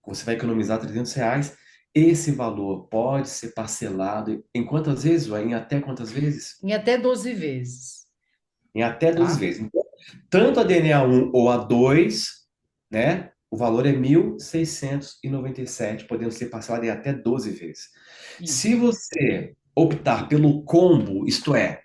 você vai economizar R$ 300. Esse valor pode ser parcelado em quantas vezes, ou em até quantas vezes? Em até 12 vezes, Em até 12 tá? vezes. Então, tanto a DNA 1 ou a 2, né? O valor é 1.697, podendo ser parcelado em até 12 vezes. Se Isso. você optar pelo combo, isto é,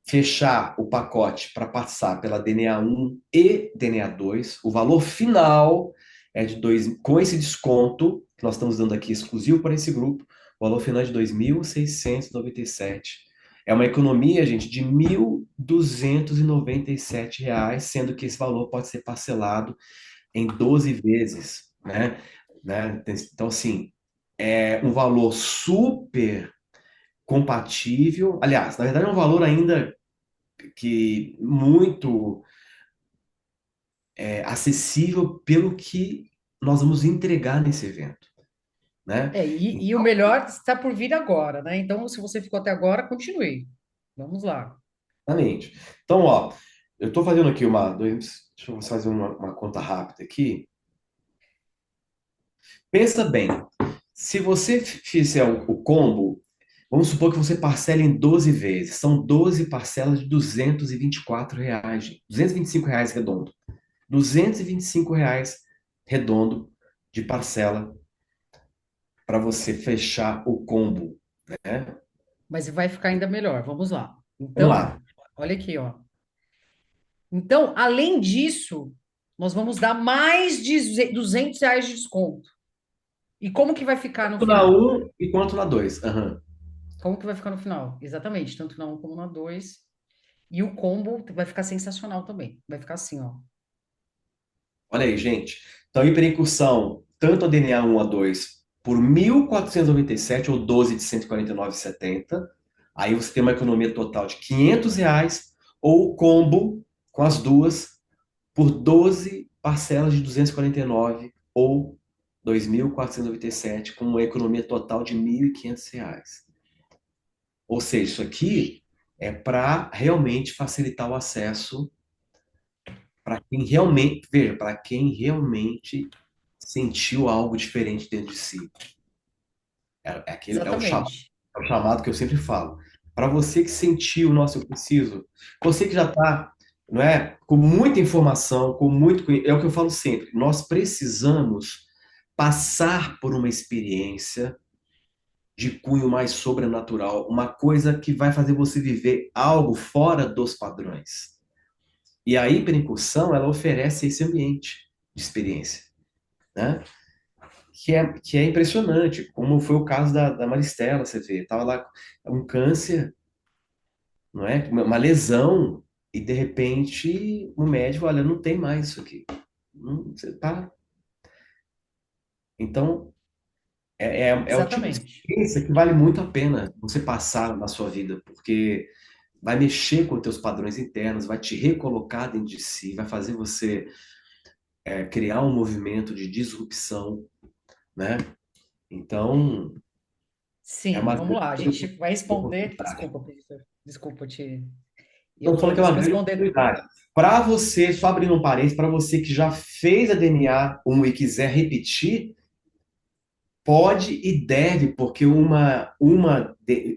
fechar o pacote para passar pela DNA 1 e DNA 2, o valor final é de dois, com esse desconto que nós estamos dando aqui exclusivo para esse grupo, o valor final é de 2.697. É uma economia, gente, de R$ 1.297, sendo que esse valor pode ser parcelado em 12 vezes, né? Então, assim, é um valor super compatível. Aliás, na verdade, é um valor ainda que muito acessível pelo que nós vamos entregar nesse evento, né? E o melhor está por vir agora, né? Então, se você ficou até agora, continue. Vamos lá. Exatamente. Então, ó, eu estou fazendo aqui deixa eu fazer uma conta rápida aqui. Pensa bem, se você fizer o combo, vamos supor que você parcela em 12 vezes. São 12 parcelas de R$ 224, gente. R$ 225 redondo. R$ 225 redondo de parcela para você fechar o combo, né? Mas vai ficar ainda melhor. Vamos lá. Vamos Então, lá. olha aqui, ó. Então, além disso, nós vamos dar mais de R$ 200 de desconto. E como que vai ficar no Quanto na final? um e quanto na 2. Aham. Como que vai ficar no final? Exatamente, tanto na um como na 2. E o combo vai ficar sensacional também. Vai ficar assim, ó. Olha aí, gente. Então, hiperincursão, tanto a DNA 1 a 2 por 1.497 ou 12 de 149,70. Aí você tem uma economia total de R$ 500, ou o combo com as duas por 12 parcelas de 249 ou 2.497, com uma economia total de R$ 1.500. Ou seja, isso aqui é para realmente facilitar o acesso para quem realmente, veja, para quem realmente sentiu algo diferente dentro de si. Exatamente. É o chamado que eu sempre falo. Para você que sentiu, nossa, eu preciso. Você que já está, não é, com muita informação, é o que eu falo sempre. Nós precisamos passar por uma experiência de cunho mais sobrenatural, uma coisa que vai fazer você viver algo fora dos padrões. E a hiperincursão, ela oferece esse ambiente de experiência, né? Que é impressionante, como foi o caso da Maristela, você vê, tava lá um câncer, não é? Uma lesão, e de repente o médico, olha, não tem mais isso aqui. Não, você tá. Então, é o tipo de Exatamente. experiência que vale muito a pena você passar na sua vida, porque vai mexer com os teus padrões internos, vai te recolocar dentro de si, vai fazer você criar um movimento de disrupção, né? Então, é Sim, uma vamos lá. A gente grande vai responder. oportunidade. Desculpa, professor. Desculpa te Então, eu falo que é interromper. Você uma vai grande responder. oportunidade. Para você, só abrindo um parênteses, para você que já fez a DNA 1 e quiser repetir, pode e deve, porque uma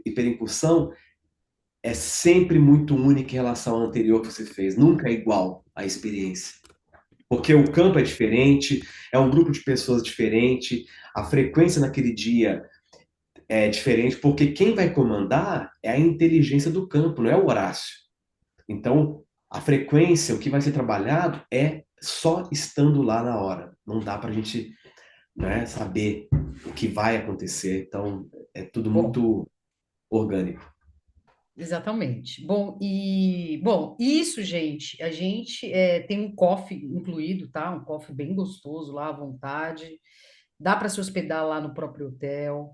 hiperincursão é sempre muito única em relação à anterior que você fez. Nunca é igual a experiência. Porque o campo é diferente, é um grupo de pessoas diferente, a frequência naquele dia é diferente, porque quem vai comandar é a inteligência do campo, não é o Horácio. Então, a frequência, o que vai ser trabalhado é só estando lá na hora. Não dá para a gente, né, saber o que vai acontecer. Então, é tudo Bom, muito orgânico. Exatamente. Bom, isso, gente, a gente tem um coffee incluído, tá? Um coffee bem gostoso lá à vontade. Dá para se hospedar lá no próprio hotel.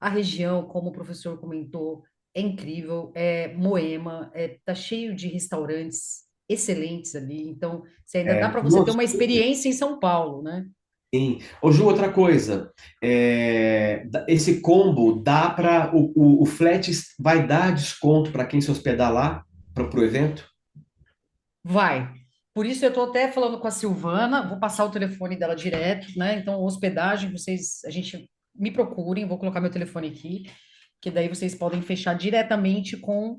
A região, como o professor comentou, é incrível, é Moema, tá cheio de restaurantes excelentes ali. Então, você ainda dá É, para você ter nossa, uma experiência em São Paulo, né? sim. Ô, Ju, outra coisa. Esse combo dá para. O flat vai dar desconto para quem se hospedar lá para o evento? Vai. Por isso eu estou até falando com a Silvana, vou passar o telefone dela direto, né? Então, hospedagem, a gente me procurem, vou colocar meu telefone aqui, que daí vocês podem fechar diretamente com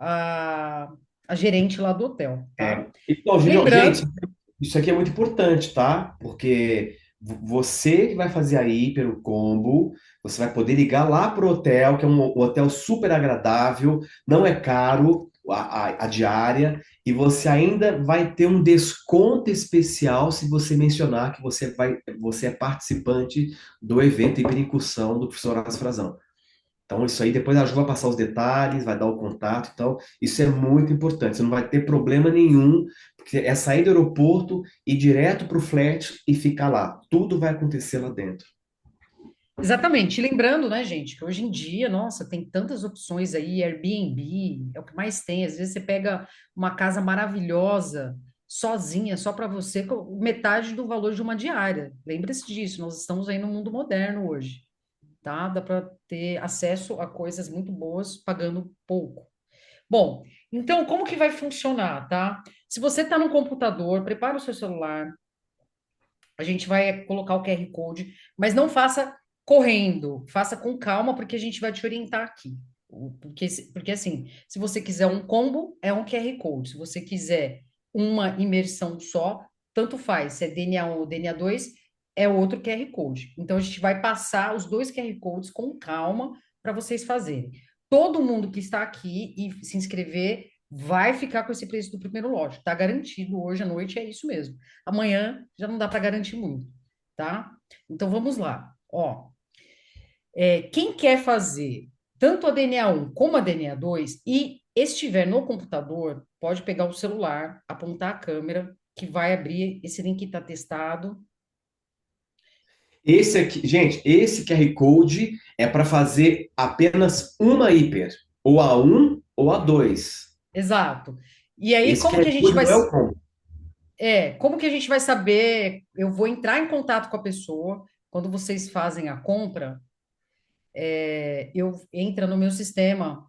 a, a gerente lá do hotel, tá? Então, Julião, gente, Lembrando, isso aqui é muito importante, tá? Porque você que vai fazer aí pelo combo, você vai poder ligar lá pro hotel, que é um hotel super agradável, não é caro a diária, e você ainda vai ter um desconto especial se você mencionar que você é participante do evento Hiperincursão do professor Horácio Frazão. Então, isso aí, depois a Ju vai passar os detalhes, vai dar o contato. Então, isso é muito importante. Você não vai ter problema nenhum, porque é sair do aeroporto, ir direto para o flat e ficar lá. Tudo vai acontecer lá dentro. exatamente, lembrando, né, gente, que hoje em dia, nossa, tem tantas opções aí, Airbnb, é o que mais tem. Às vezes você pega uma casa maravilhosa, sozinha, só para você, com metade do valor de uma diária. Lembre-se disso, nós estamos aí no mundo moderno hoje, tá? Dá para ter acesso a coisas muito boas pagando pouco. Bom, então como que vai funcionar, tá? Se você está no computador, prepara o seu celular, a gente vai colocar o QR Code, mas não faça correndo, faça com calma, porque a gente vai te orientar aqui. Porque assim, se você quiser um combo, é um QR Code. Se você quiser uma imersão só, tanto faz. Se é DNA1 ou DNA2, é outro QR Code. Então, a gente vai passar os dois QR Codes com calma para vocês fazerem. Todo mundo que está aqui e se inscrever vai ficar com esse preço do primeiro lote. Está garantido hoje à noite, é isso mesmo. Amanhã já não dá para garantir muito, tá? Então vamos lá. Ó, quem quer fazer tanto a DNA1 como a DNA2 e estiver no computador, pode pegar o celular, apontar a câmera, que vai abrir esse link que está testado. Esse aqui, gente, esse QR Code é para fazer apenas uma hiper, ou a um ou a 2. Exato. E aí, Esse QR Code não é o combo. como que a gente vai saber? Eu vou entrar em contato com a pessoa quando vocês fazem a compra. Eu entra no meu sistema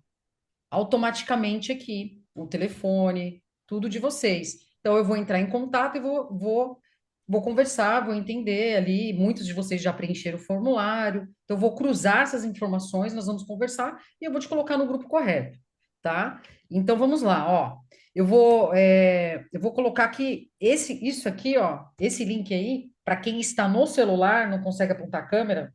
automaticamente aqui, o telefone, tudo de vocês. Então, eu vou entrar em contato e vou conversar, vou entender ali. Muitos de vocês já preencheram o formulário, então, eu vou cruzar essas informações, nós vamos conversar e eu vou te colocar no grupo correto, tá? Então, vamos lá, ó. Eu vou colocar aqui isso aqui, ó, esse link aí, para quem está no celular, não consegue apontar a câmera,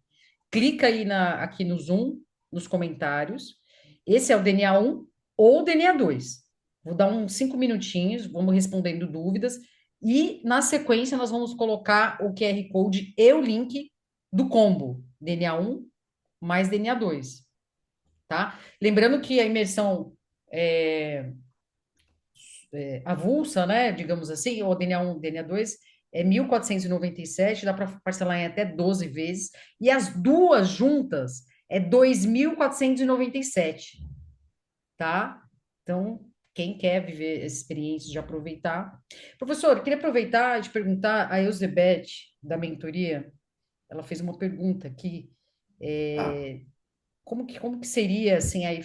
clica aí aqui no Zoom, nos comentários. Esse é o DNA1 ou o DNA2. Vou dar uns 5 minutinhos, vamos respondendo dúvidas. E, na sequência, nós vamos colocar o QR Code e o link do combo DNA1 mais DNA2, tá? Lembrando que a imersão é, avulsa, né, digamos assim, ou DNA1, DNA2, é 1.497, dá para parcelar em até 12 vezes, e as duas juntas é 2.497, tá? Então, quem quer viver essa experiência de aproveitar. Professor, eu queria aproveitar e te perguntar, a Eusebeth, da mentoria, ela fez uma pergunta aqui, Tá. é, como que seria, assim, aí,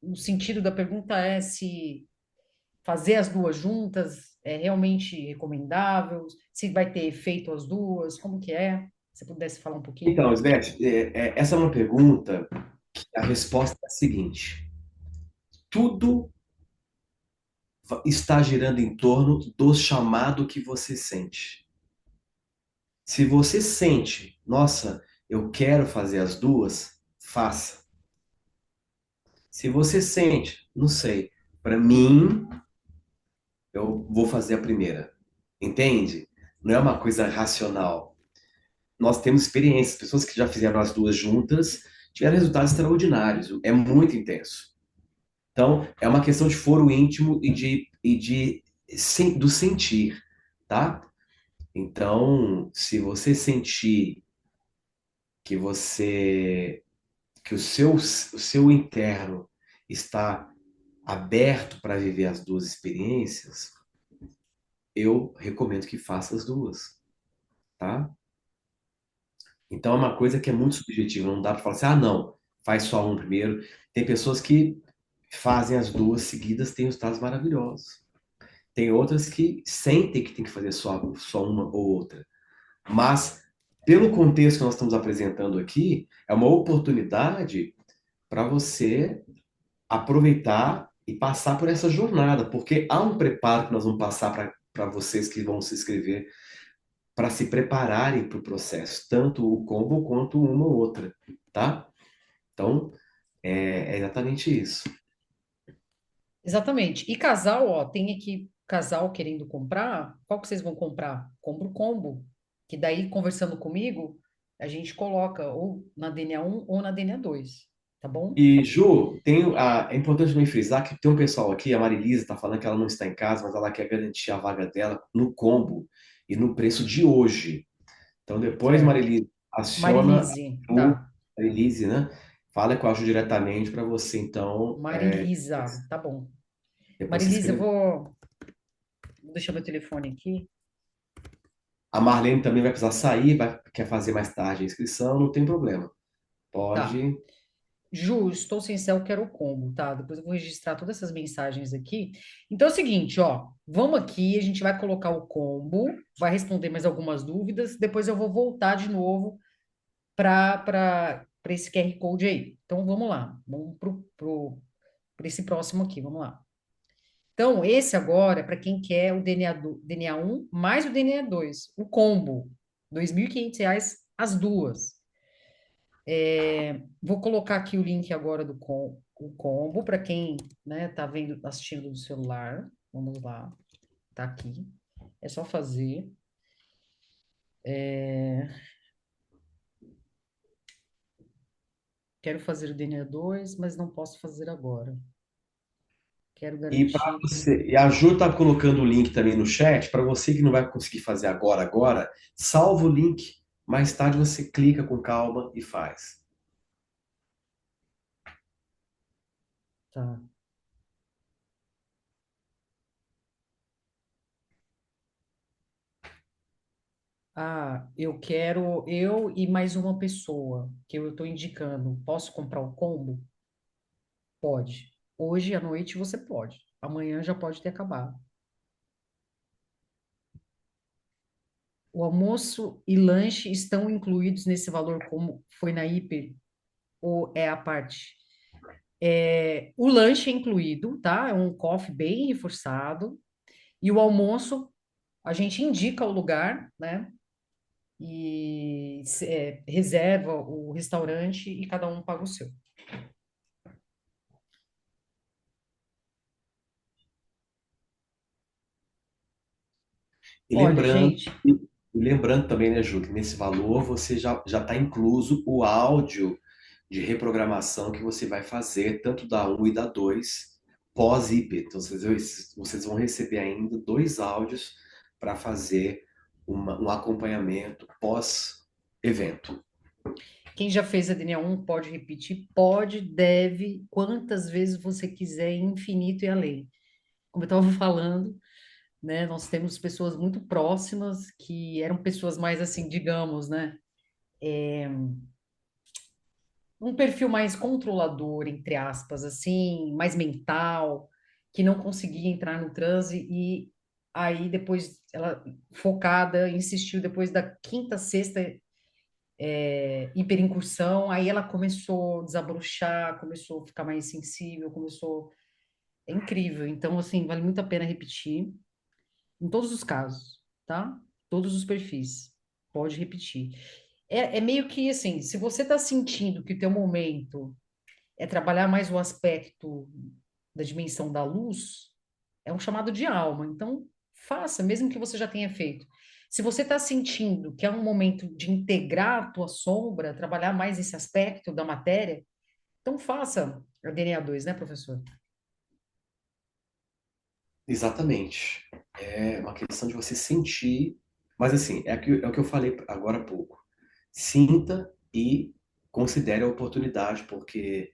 o sentido da pergunta é se fazer as duas juntas é realmente recomendável? Se vai ter efeito as duas? Como que é? Se você pudesse falar um pouquinho. Então, Isbeth, essa é uma pergunta que a resposta é a seguinte: tudo está girando em torno do chamado que você sente. Se você sente, nossa, eu quero fazer as duas, faça. Se você sente, não sei, para mim, eu vou fazer a primeira. Entende? Não é uma coisa racional. Nós temos experiências, pessoas que já fizeram as duas juntas tiveram resultados extraordinários. É muito intenso. Então, é uma questão de foro íntimo do sentir, tá? Então, se você sentir que você, que o seu interno está aberto para viver as duas experiências, eu recomendo que faça as duas, tá? Então é uma coisa que é muito subjetiva, não dá para falar assim, ah, não, faz só um primeiro. Tem pessoas que fazem as duas seguidas, têm resultados maravilhosos. Tem outras que sentem que tem que fazer só uma ou outra. Mas, pelo contexto que nós estamos apresentando aqui, é uma oportunidade para você aproveitar e passar por essa jornada, porque há um preparo que nós vamos passar para vocês que vão se inscrever, para se prepararem para o processo, tanto o combo quanto uma ou outra, tá? Então, é exatamente isso. Exatamente. E casal, ó, tem aqui casal querendo comprar, qual que vocês vão comprar? Compra o combo, que daí, conversando comigo, a gente coloca ou na DNA 1 ou na DNA 2, tá bom? E, Ju, é importante também frisar que tem um pessoal aqui, a Marilisa está falando que ela não está em casa, mas ela quer garantir a vaga dela no combo e no preço de hoje. Então, depois, Certo. Marilisa, aciona a Marilise, Ju, tá. Marilise, né? Fala com a Ju diretamente para você, então, Marilisa, tá bom. depois se Marilisa, eu inscrever. vou deixar meu telefone aqui. A Marlene também vai precisar sair, quer fazer mais tarde a inscrição, não tem problema. Tá. Pode. Ju, estou sem céu, quero o combo, tá? Depois eu vou registrar todas essas mensagens aqui. Então é o seguinte, ó, vamos aqui, a gente vai colocar o combo, vai responder mais algumas dúvidas, depois eu vou voltar de novo para esse QR Code aí. Então vamos lá, vamos para esse próximo aqui, vamos lá. Então, esse agora é para quem quer o DNA 1 mais o DNA 2, o combo, R$ 2.500 as duas. Vou colocar aqui o link agora o combo para quem, né, tá vendo, assistindo do celular. Vamos lá, tá aqui. É só fazer. Quero fazer o DNA 2, mas não posso fazer agora. Quero E para garantir. você, e a Ju tá colocando o link também no chat, para você que não vai conseguir fazer agora, salva o link, mais tarde você clica com calma e faz. Tá. Ah, eu e mais uma pessoa que eu estou indicando. Posso comprar o combo? Pode. Hoje à noite você pode. Amanhã já pode ter acabado. O almoço e lanche estão incluídos nesse valor como foi na hiper ou é a parte? O lanche é incluído, tá? É um coffee bem reforçado. E o almoço, a gente indica o lugar, né? E reserva o restaurante e cada um paga o seu. E Olha, lembrando, gente, e lembrando também, né, Ju, que nesse valor você já está incluso o áudio de reprogramação que você vai fazer, tanto da um e da 2 pós-IP. Então, vocês vão receber ainda dois áudios para fazer um acompanhamento pós-evento. quem já fez a DNA 1 pode repetir, pode, deve, quantas vezes você quiser, infinito e além. Como eu estava falando, né? Nós temos pessoas muito próximas que eram pessoas mais assim, digamos, né? Um perfil mais controlador, entre aspas, assim, mais mental, que não conseguia entrar no transe e aí depois ela focada, insistiu depois da quinta, sexta hiperincursão, aí ela começou a desabrochar, começou a ficar mais sensível, começou... É incrível. Então, assim, vale muito a pena repetir em todos os casos, tá? Todos os perfis. Pode repetir. É meio que assim, se você está sentindo que o teu momento é trabalhar mais o aspecto da dimensão da luz, é um chamado de alma. Então, faça, mesmo que você já tenha feito. Se você está sentindo que é um momento de integrar a tua sombra, trabalhar mais esse aspecto da matéria, então faça a DNA 2, né, professor? Exatamente. É uma questão de você sentir. Mas assim, é o que eu falei agora há pouco. Sinta e considere a oportunidade, porque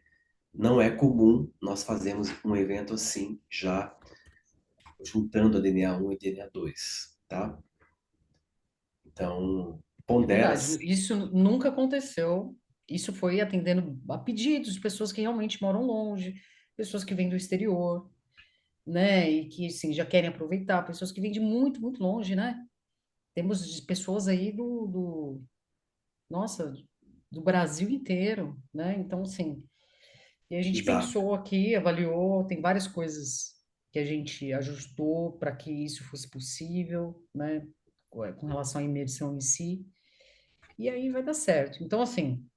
não é comum nós fazermos um evento assim, já juntando a DNA 1 e DNA 2, tá? Então, É verdade, pondera-se. isso nunca aconteceu. Isso foi atendendo a pedidos de pessoas que realmente moram longe, pessoas que vêm do exterior, né? E que, assim, já querem aproveitar, pessoas que vêm de muito, muito longe, né? Temos pessoas aí nossa, do Brasil inteiro, né? Então, assim, e a gente Exato. pensou aqui, avaliou, tem várias coisas que a gente ajustou para que isso fosse possível, né? Com relação à imersão em si, e aí vai dar certo. Então, assim,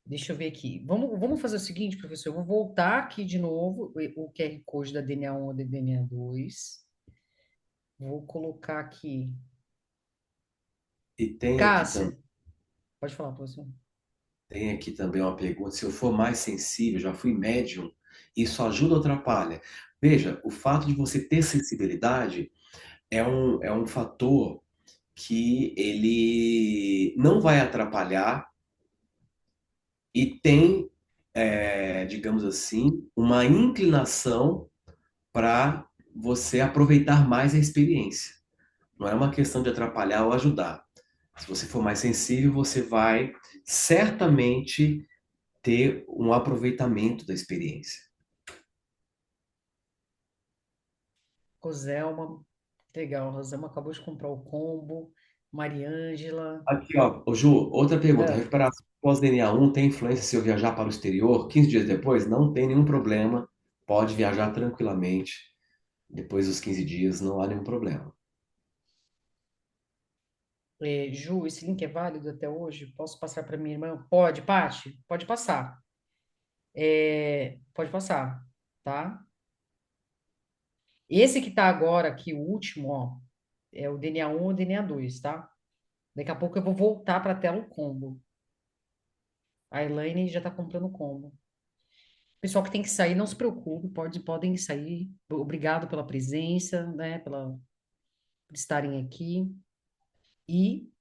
deixa eu ver aqui. Vamos fazer o seguinte, professor. Eu vou voltar aqui de novo o QR Code da DNA 1 e da DNA 2. Vou colocar aqui. E Cássia, pode falar, professor. tem aqui também uma pergunta: se eu for mais sensível, já fui médium, isso ajuda ou atrapalha? Veja, o fato de você ter sensibilidade é um fator que ele não vai atrapalhar e tem, digamos assim, uma inclinação para você aproveitar mais a experiência. Não é uma questão de atrapalhar ou ajudar. Se você for mais sensível, você vai certamente ter um aproveitamento da experiência. Roselma, legal. Roselma acabou de comprar o combo. Mariângela. Aqui, ó, ô Ju, outra pergunta. Ah, Recuperação pós-DNA 1 tem influência se eu viajar para o exterior 15 dias depois? Não tem nenhum problema. Pode viajar tranquilamente. Depois dos 15 dias, não há nenhum problema. Ju, esse link é válido até hoje? Posso passar para minha irmã? Pode, Paty? Pode passar. Pode passar, tá? Esse que tá agora aqui, o último, ó, é o DNA 1 ou DNA 2, tá? Daqui a pouco eu vou voltar para a tela o combo. A Elaine já tá comprando o combo. Pessoal que tem que sair, não se preocupe, podem sair. Obrigado pela presença, né? Por estarem aqui. E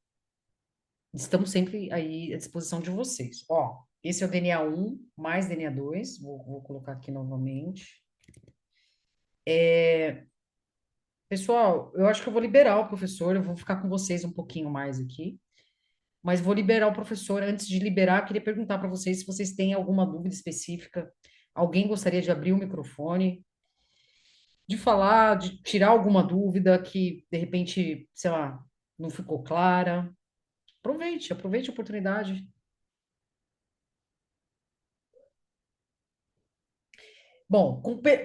estamos sempre aí à disposição de vocês. Ó, esse é o DNA 1 mais DNA 2. Vou colocar aqui novamente. Pessoal, eu acho que eu vou liberar o professor, eu vou ficar com vocês um pouquinho mais aqui, mas vou liberar o professor. Antes de liberar, queria perguntar para vocês se vocês têm alguma dúvida específica. Alguém gostaria de abrir o microfone, de falar, de tirar alguma dúvida que, de repente, sei lá, não ficou clara? Aproveite a oportunidade. Bom,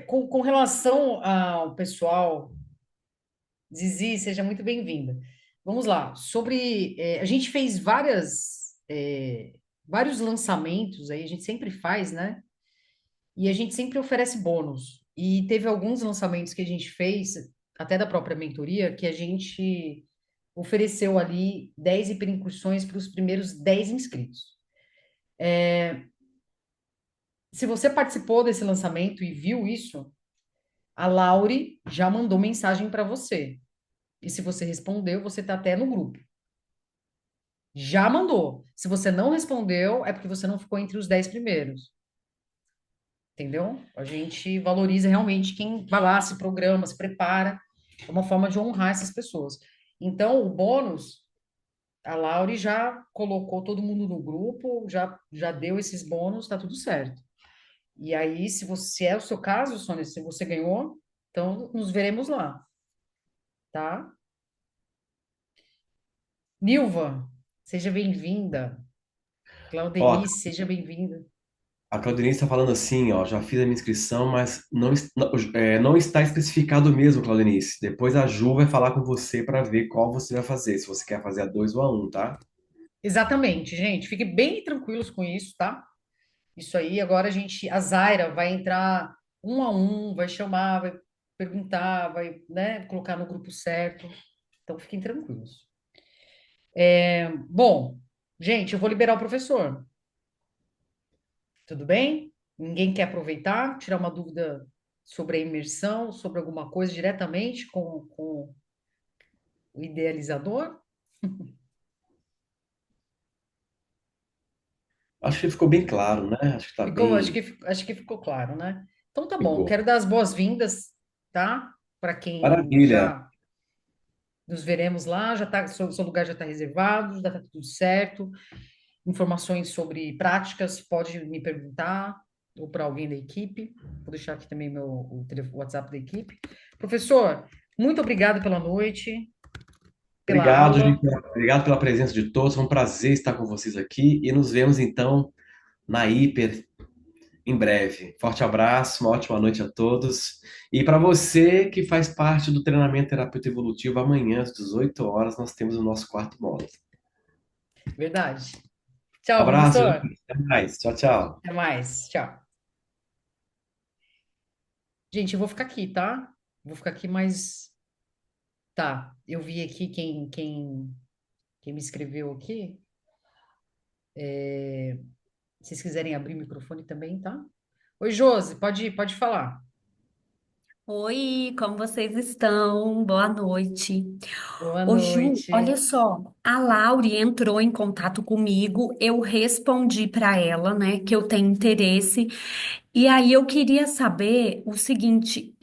com relação ao pessoal, Zizi, seja muito bem-vinda. Vamos lá. A gente fez vários lançamentos aí, a gente sempre faz, né? E a gente sempre oferece bônus. E teve alguns lançamentos que a gente fez, até da própria mentoria, que a gente ofereceu ali 10 hiperincursões para os primeiros 10 inscritos. Se você participou desse lançamento e viu isso, a Laure já mandou mensagem para você. E se você respondeu, você está até no grupo. Já mandou. Se você não respondeu, é porque você não ficou entre os 10 primeiros. Entendeu? A gente valoriza realmente quem vai lá, se programa, se prepara. É uma forma de honrar essas pessoas. Então, o bônus, a Laure já colocou todo mundo no grupo, já deu esses bônus, tá tudo certo. E aí, se é o seu caso, Sônia, se você ganhou, então nos veremos lá, tá? Nilva, seja bem-vinda. Ó, Claudenice, seja bem-vinda. a Claudinei está falando assim, ó, já fiz a minha inscrição, mas não está especificado mesmo, Claudinice. Depois a Ju vai falar com você para ver qual você vai fazer, se você quer fazer a 2 ou a um, tá? Exatamente, gente. Fiquem bem tranquilos com isso, tá? Isso aí, agora a Zaira vai entrar um a um, vai chamar, vai perguntar, vai, né, colocar no grupo certo. Então, fiquem tranquilos. Bom, gente, eu vou liberar o professor. Tudo bem? Ninguém quer aproveitar, tirar uma dúvida sobre a imersão, sobre alguma coisa diretamente com o idealizador? Acho que ficou bem claro, né? Acho que está Ficou, bem. acho que ficou claro, né? Então tá bom, Ficou. quero dar as boas-vindas, tá? Para quem Maravilha. já nos veremos lá, já tá, seu lugar já está reservado, já está tudo certo. Informações sobre práticas, pode me perguntar, ou para alguém da equipe. Vou deixar aqui também o WhatsApp da equipe. Professor, muito obrigado pela noite, pela Obrigado, gente. aula. Obrigado pela presença de todos. Foi um prazer estar com vocês aqui e nos vemos então na Hiper em breve. Forte abraço, uma ótima noite a todos. E para você que faz parte do treinamento terapeuta evolutivo, amanhã às 18 horas nós temos o nosso quarto módulo. Verdade. Tchau, Abraço, gente. professor. Até mais. Tchau, tchau. Até mais. Tchau. Gente, eu vou ficar aqui, tá? Vou ficar aqui, mas tá. Eu vi aqui quem me escreveu aqui. Se vocês quiserem abrir o microfone também, tá? Oi, Josi, pode falar. Oi, como vocês estão? Boa noite. Boa Ô, Ju, olha noite. só, a Laure entrou em contato comigo, eu respondi para ela, né, que eu tenho interesse, e aí eu queria saber o seguinte,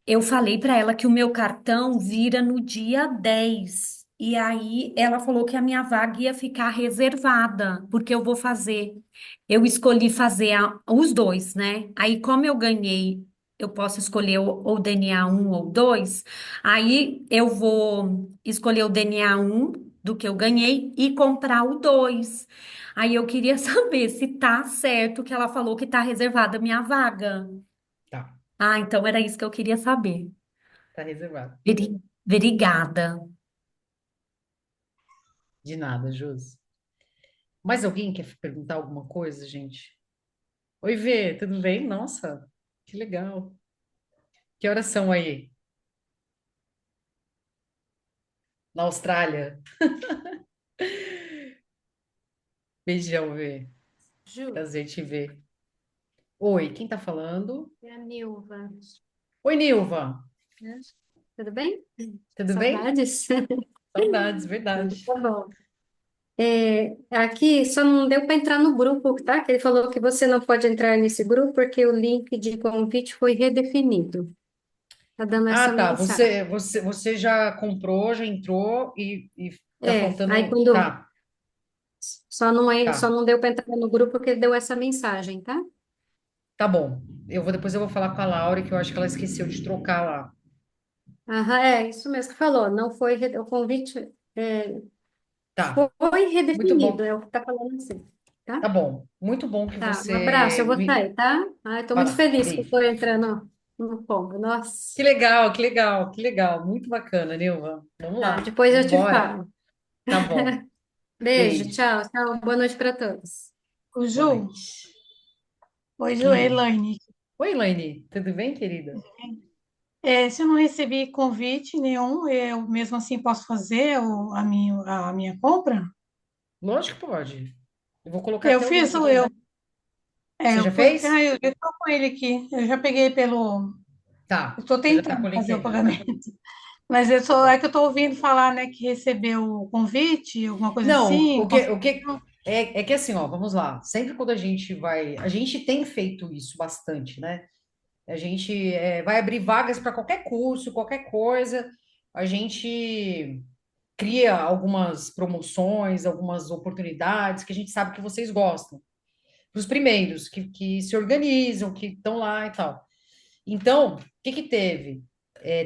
eu falei para ela que o meu cartão vira no dia 10. E aí ela falou que a minha vaga ia ficar reservada, porque eu vou fazer. Eu escolhi fazer os dois, né? Aí, como eu ganhei, eu posso escolher ou DNA um ou 2. Aí eu vou escolher o DNA um do que eu ganhei e comprar o 2. Aí eu queria saber se tá certo que ela falou que tá reservada a minha vaga. Tá, Ah, então era isso que eu queria saber. tá reservado. Obrigada. De nada, Josi. Mais alguém quer perguntar alguma coisa, gente? Oi, Vê, tudo bem? Nossa, que legal. Que horas são aí? Na Austrália? Beijão, Vê. Ju, Prazer te ver. Oi, quem tá falando? é a Nilva, Oi, Nilva. né? Tudo bem? Tudo bem? Saudades? Saudades, verdade. Tá bom. Aqui só não deu para entrar no grupo, tá? Que ele falou que você não pode entrar nesse grupo porque o link de convite foi redefinido. Tá dando Ah, essa tá. mensagem. Você já comprou, já entrou e tá Aí faltando. quando Tá, só tá. não deu para entrar no grupo porque ele deu essa mensagem, tá? Tá bom. Depois eu vou falar com a Laura, que eu acho que ela esqueceu de trocar lá. Aham, é isso mesmo que falou. Não foi o convite Tá. foi Muito redefinido, bom. é o que tá falando assim, tá? Tá bom. Muito bom que Tá, um abraço, eu você vou me. sair, tá? Ai, tô Vai muito lá. feliz que eu Beijo. tô entrando no combo. Nossa, Que legal, que legal, que legal. Muito bacana, Nilva. Vamos tá, lá. depois eu Vamos te embora. falo. Tá bom. Beijo, Beijo. tchau, tchau, boa noite para todos. O Boa Ju, noite. oi, Ju, é Hum. Elaine. Oi, Elaine. Tudo bem, querida? Se eu não recebi convite nenhum, eu mesmo assim posso fazer a minha compra? Lógico que pode. Eu vou colocar Eu até o fiz, link aqui. Você eu já fui, fez? eu estou com ele aqui, eu já peguei pelo, eu Tá. estou Você já tá com tentando o link fazer o aí. pagamento, mas Tá é bom. que eu estou ouvindo falar, né, que recebeu o convite, alguma coisa Não, assim, o que é que assim, ó, vamos lá. Sempre quando a gente vai, a gente tem feito isso bastante, né? A gente vai abrir vagas para qualquer curso, qualquer coisa. A gente cria algumas promoções, algumas oportunidades que a gente sabe que vocês gostam. Para os primeiros, que se organizam, que estão lá e tal. Então, o que que teve?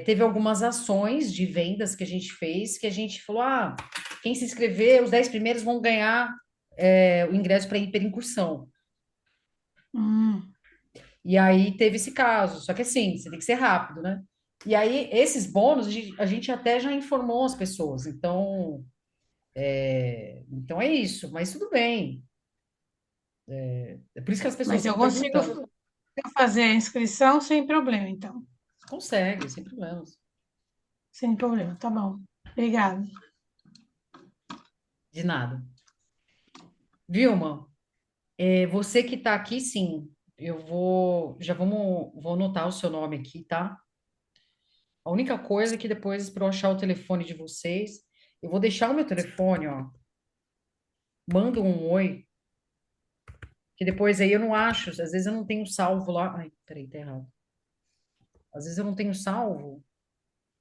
Teve algumas ações de vendas que a gente fez, que a gente falou: ah, quem se inscrever, os 10 primeiros vão ganhar o ingresso para hiperincursão. Hum, E aí teve esse caso, só que assim, você tem que ser rápido, né? E aí, esses bônus, a gente até já informou as pessoas. Então é isso, mas tudo bem. É por isso que as pessoas mas eu estão consigo perguntando. fazer a inscrição sem problema, então, Consegue, sem problemas. sem problema, tá bom, obrigada. De nada. Vilma, Você que está aqui, sim, vou anotar o seu nome aqui, tá? A única coisa é que depois, para eu achar o telefone de vocês, eu vou deixar o meu telefone, ó. Manda um oi, que depois aí eu não acho, às vezes eu não tenho salvo lá. Ai, peraí, tá errado. Às vezes eu não tenho salvo,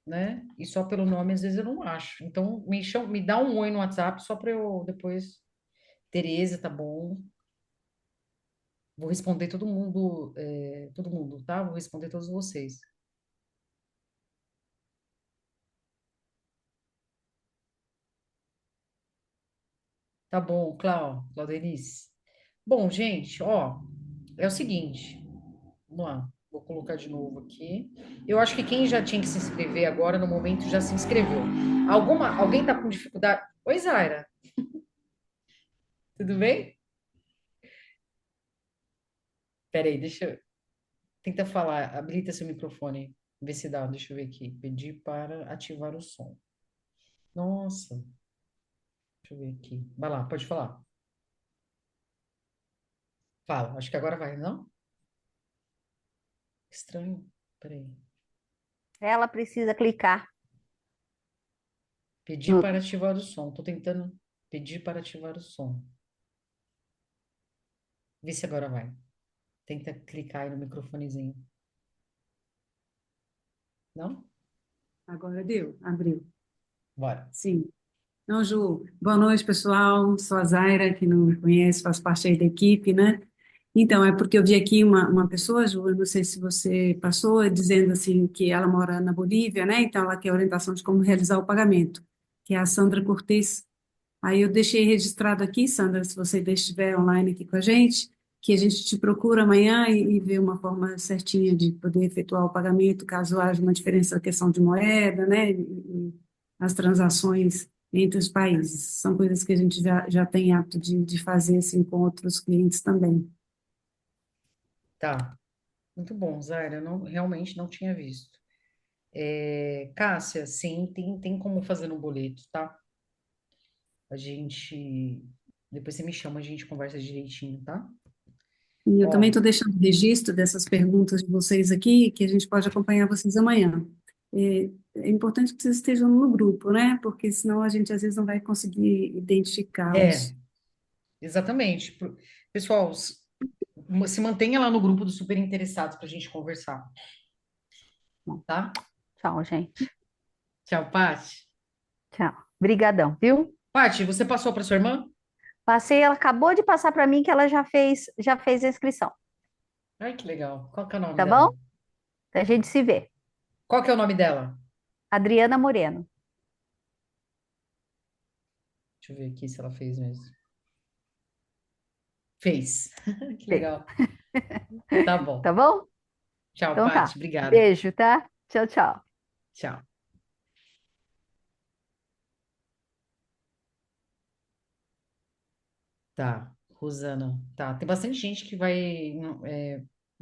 né? E só pelo nome, às vezes eu não acho. Então, me dá um oi no WhatsApp só para eu depois. Tereza, tá bom? Vou responder todo mundo, tá? Vou responder todos vocês. Tá bom, Claudenice. Bom, gente, ó, é o seguinte, vamos lá, vou colocar de novo aqui. Eu acho que quem já tinha que se inscrever agora, no momento, já se inscreveu. Alguém tá com dificuldade? Oi, Zaira, tudo bem? Peraí, deixa eu tentar falar, habilita seu microfone, vê se dá, deixa eu ver aqui. Pedir para ativar o som. Nossa, deixa eu ver aqui. Vai lá, pode falar. Fala, acho que agora vai, não? Estranho. Peraí. Ela precisa clicar Pedir no. para ativar o som. Tô tentando pedir para ativar o som. Vê se agora vai. Tenta clicar aí no microfonezinho. Não? Agora deu, abriu. Bora. Sim. Não, Ju, boa noite, pessoal. Sou a Zaira, que não me conhece, faz parte aí da equipe, né? Então, é porque eu vi aqui uma pessoa, Ju, eu não sei se você passou, dizendo assim que ela mora na Bolívia, né? Então, ela quer orientação de como realizar o pagamento, que é a Sandra Cortes. Aí eu deixei registrado aqui, Sandra, se você ainda estiver online aqui com a gente, que a gente te procura amanhã e vê uma forma certinha de poder efetuar o pagamento, caso haja uma diferença na questão de moeda, né, e as transações entre os países. São coisas que a gente já tem hábito de fazer assim com outros clientes também. Tá. Muito bom, Zaira. Eu realmente não tinha visto. Cássia, sim, tem como fazer no boleto, tá? A gente. Depois você me chama, a gente conversa direitinho, tá? E eu também Ó, estou deixando registro dessas perguntas de vocês aqui, que a gente pode acompanhar vocês amanhã. É importante que vocês estejam no grupo, né? Porque senão a gente às vezes não vai conseguir é, identificá-los. exatamente. Pessoal, se mantenha lá no grupo dos super interessados para a gente conversar, Bom, tá? tchau, gente. Tchau, Paty. Tchau. Brigadão, viu? Paty, você passou para sua irmã? Passei, ela acabou de passar para mim que ela já fez a inscrição, Ai, que legal. Qual que é o nome tá bom? dela? A gente se vê. Qual que é o nome dela? Adriana Moreno. Deixa eu ver aqui se ela fez mesmo. Fez. Que Fez. legal. Tá bom. Tá bom? Tchau, Então Paty. tá. Obrigada. Beijo, tá? Tchau, tchau. Tchau. Tá, Rosana. Tá, tem bastante gente que vai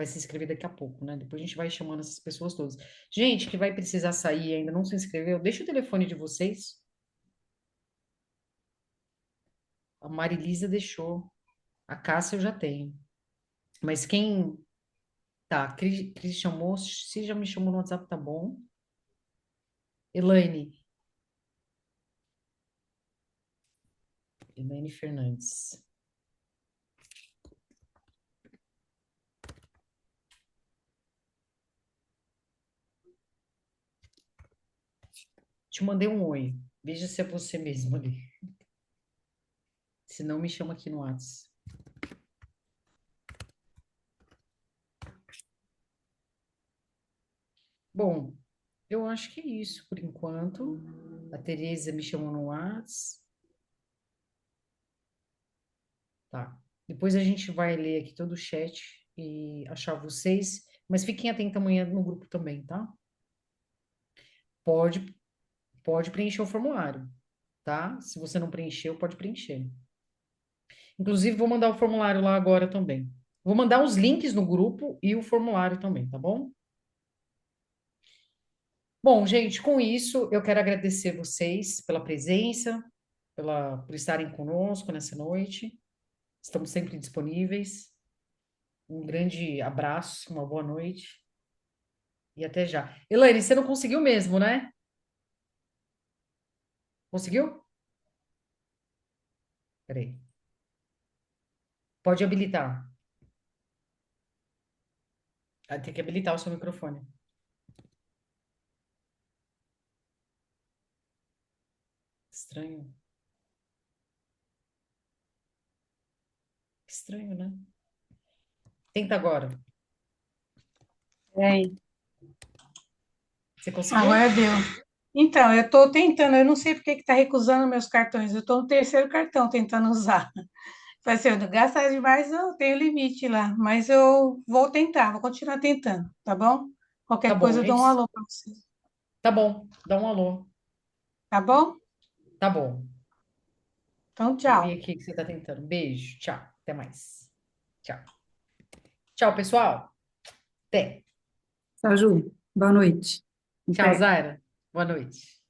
se inscrever daqui a pouco, né? Depois a gente vai chamando essas pessoas todas. Gente que vai precisar sair e ainda não se inscreveu, deixa o telefone de vocês. A Marilisa deixou. A Cássia eu já tenho. Mas quem. Tá, Cris chamou. Se já me chamou no WhatsApp, tá bom. Elaine. Elaine Fernandes. Te mandei um oi. Veja se é você mesmo ali. Se não, me chama aqui no WhatsApp. Bom, eu acho que é isso por enquanto. A Tereza me chamou no WhatsApp. Tá. Depois a gente vai ler aqui todo o chat e achar vocês. Mas fiquem atentos amanhã no grupo também, tá? Pode, pode preencher o formulário, tá? Se você não preencheu, pode preencher. Inclusive, vou mandar o formulário lá agora também. Vou mandar os links no grupo e o formulário também, tá bom? Bom, gente, com isso, eu quero agradecer vocês pela presença, por estarem conosco nessa noite. Estamos sempre disponíveis. Um grande abraço, uma boa noite e até já. Elaine, você não conseguiu mesmo, né? Conseguiu? Peraí. Pode habilitar. Ah, tem que habilitar o seu microfone. Estranho. Estranho, né? Tenta agora. Peraí. Você conseguiu? Agora deu. Então, eu estou tentando, eu não sei por que está recusando meus cartões. Eu estou no terceiro cartão tentando usar. Vai ser, gastar demais, eu tenho limite lá, mas eu vou tentar, vou continuar tentando, tá bom? Tá Qualquer bom, coisa a eu dou gente. um alô para você, Tá bom, dá um alô. tá bom? Tá bom. Então, Eu vi tchau. aqui que você tá tentando. Beijo, tchau. Até mais. Tchau. Tchau, pessoal. Até. Tchau, Ju. Boa noite. Tchau, Até. Zaira. Boa noite.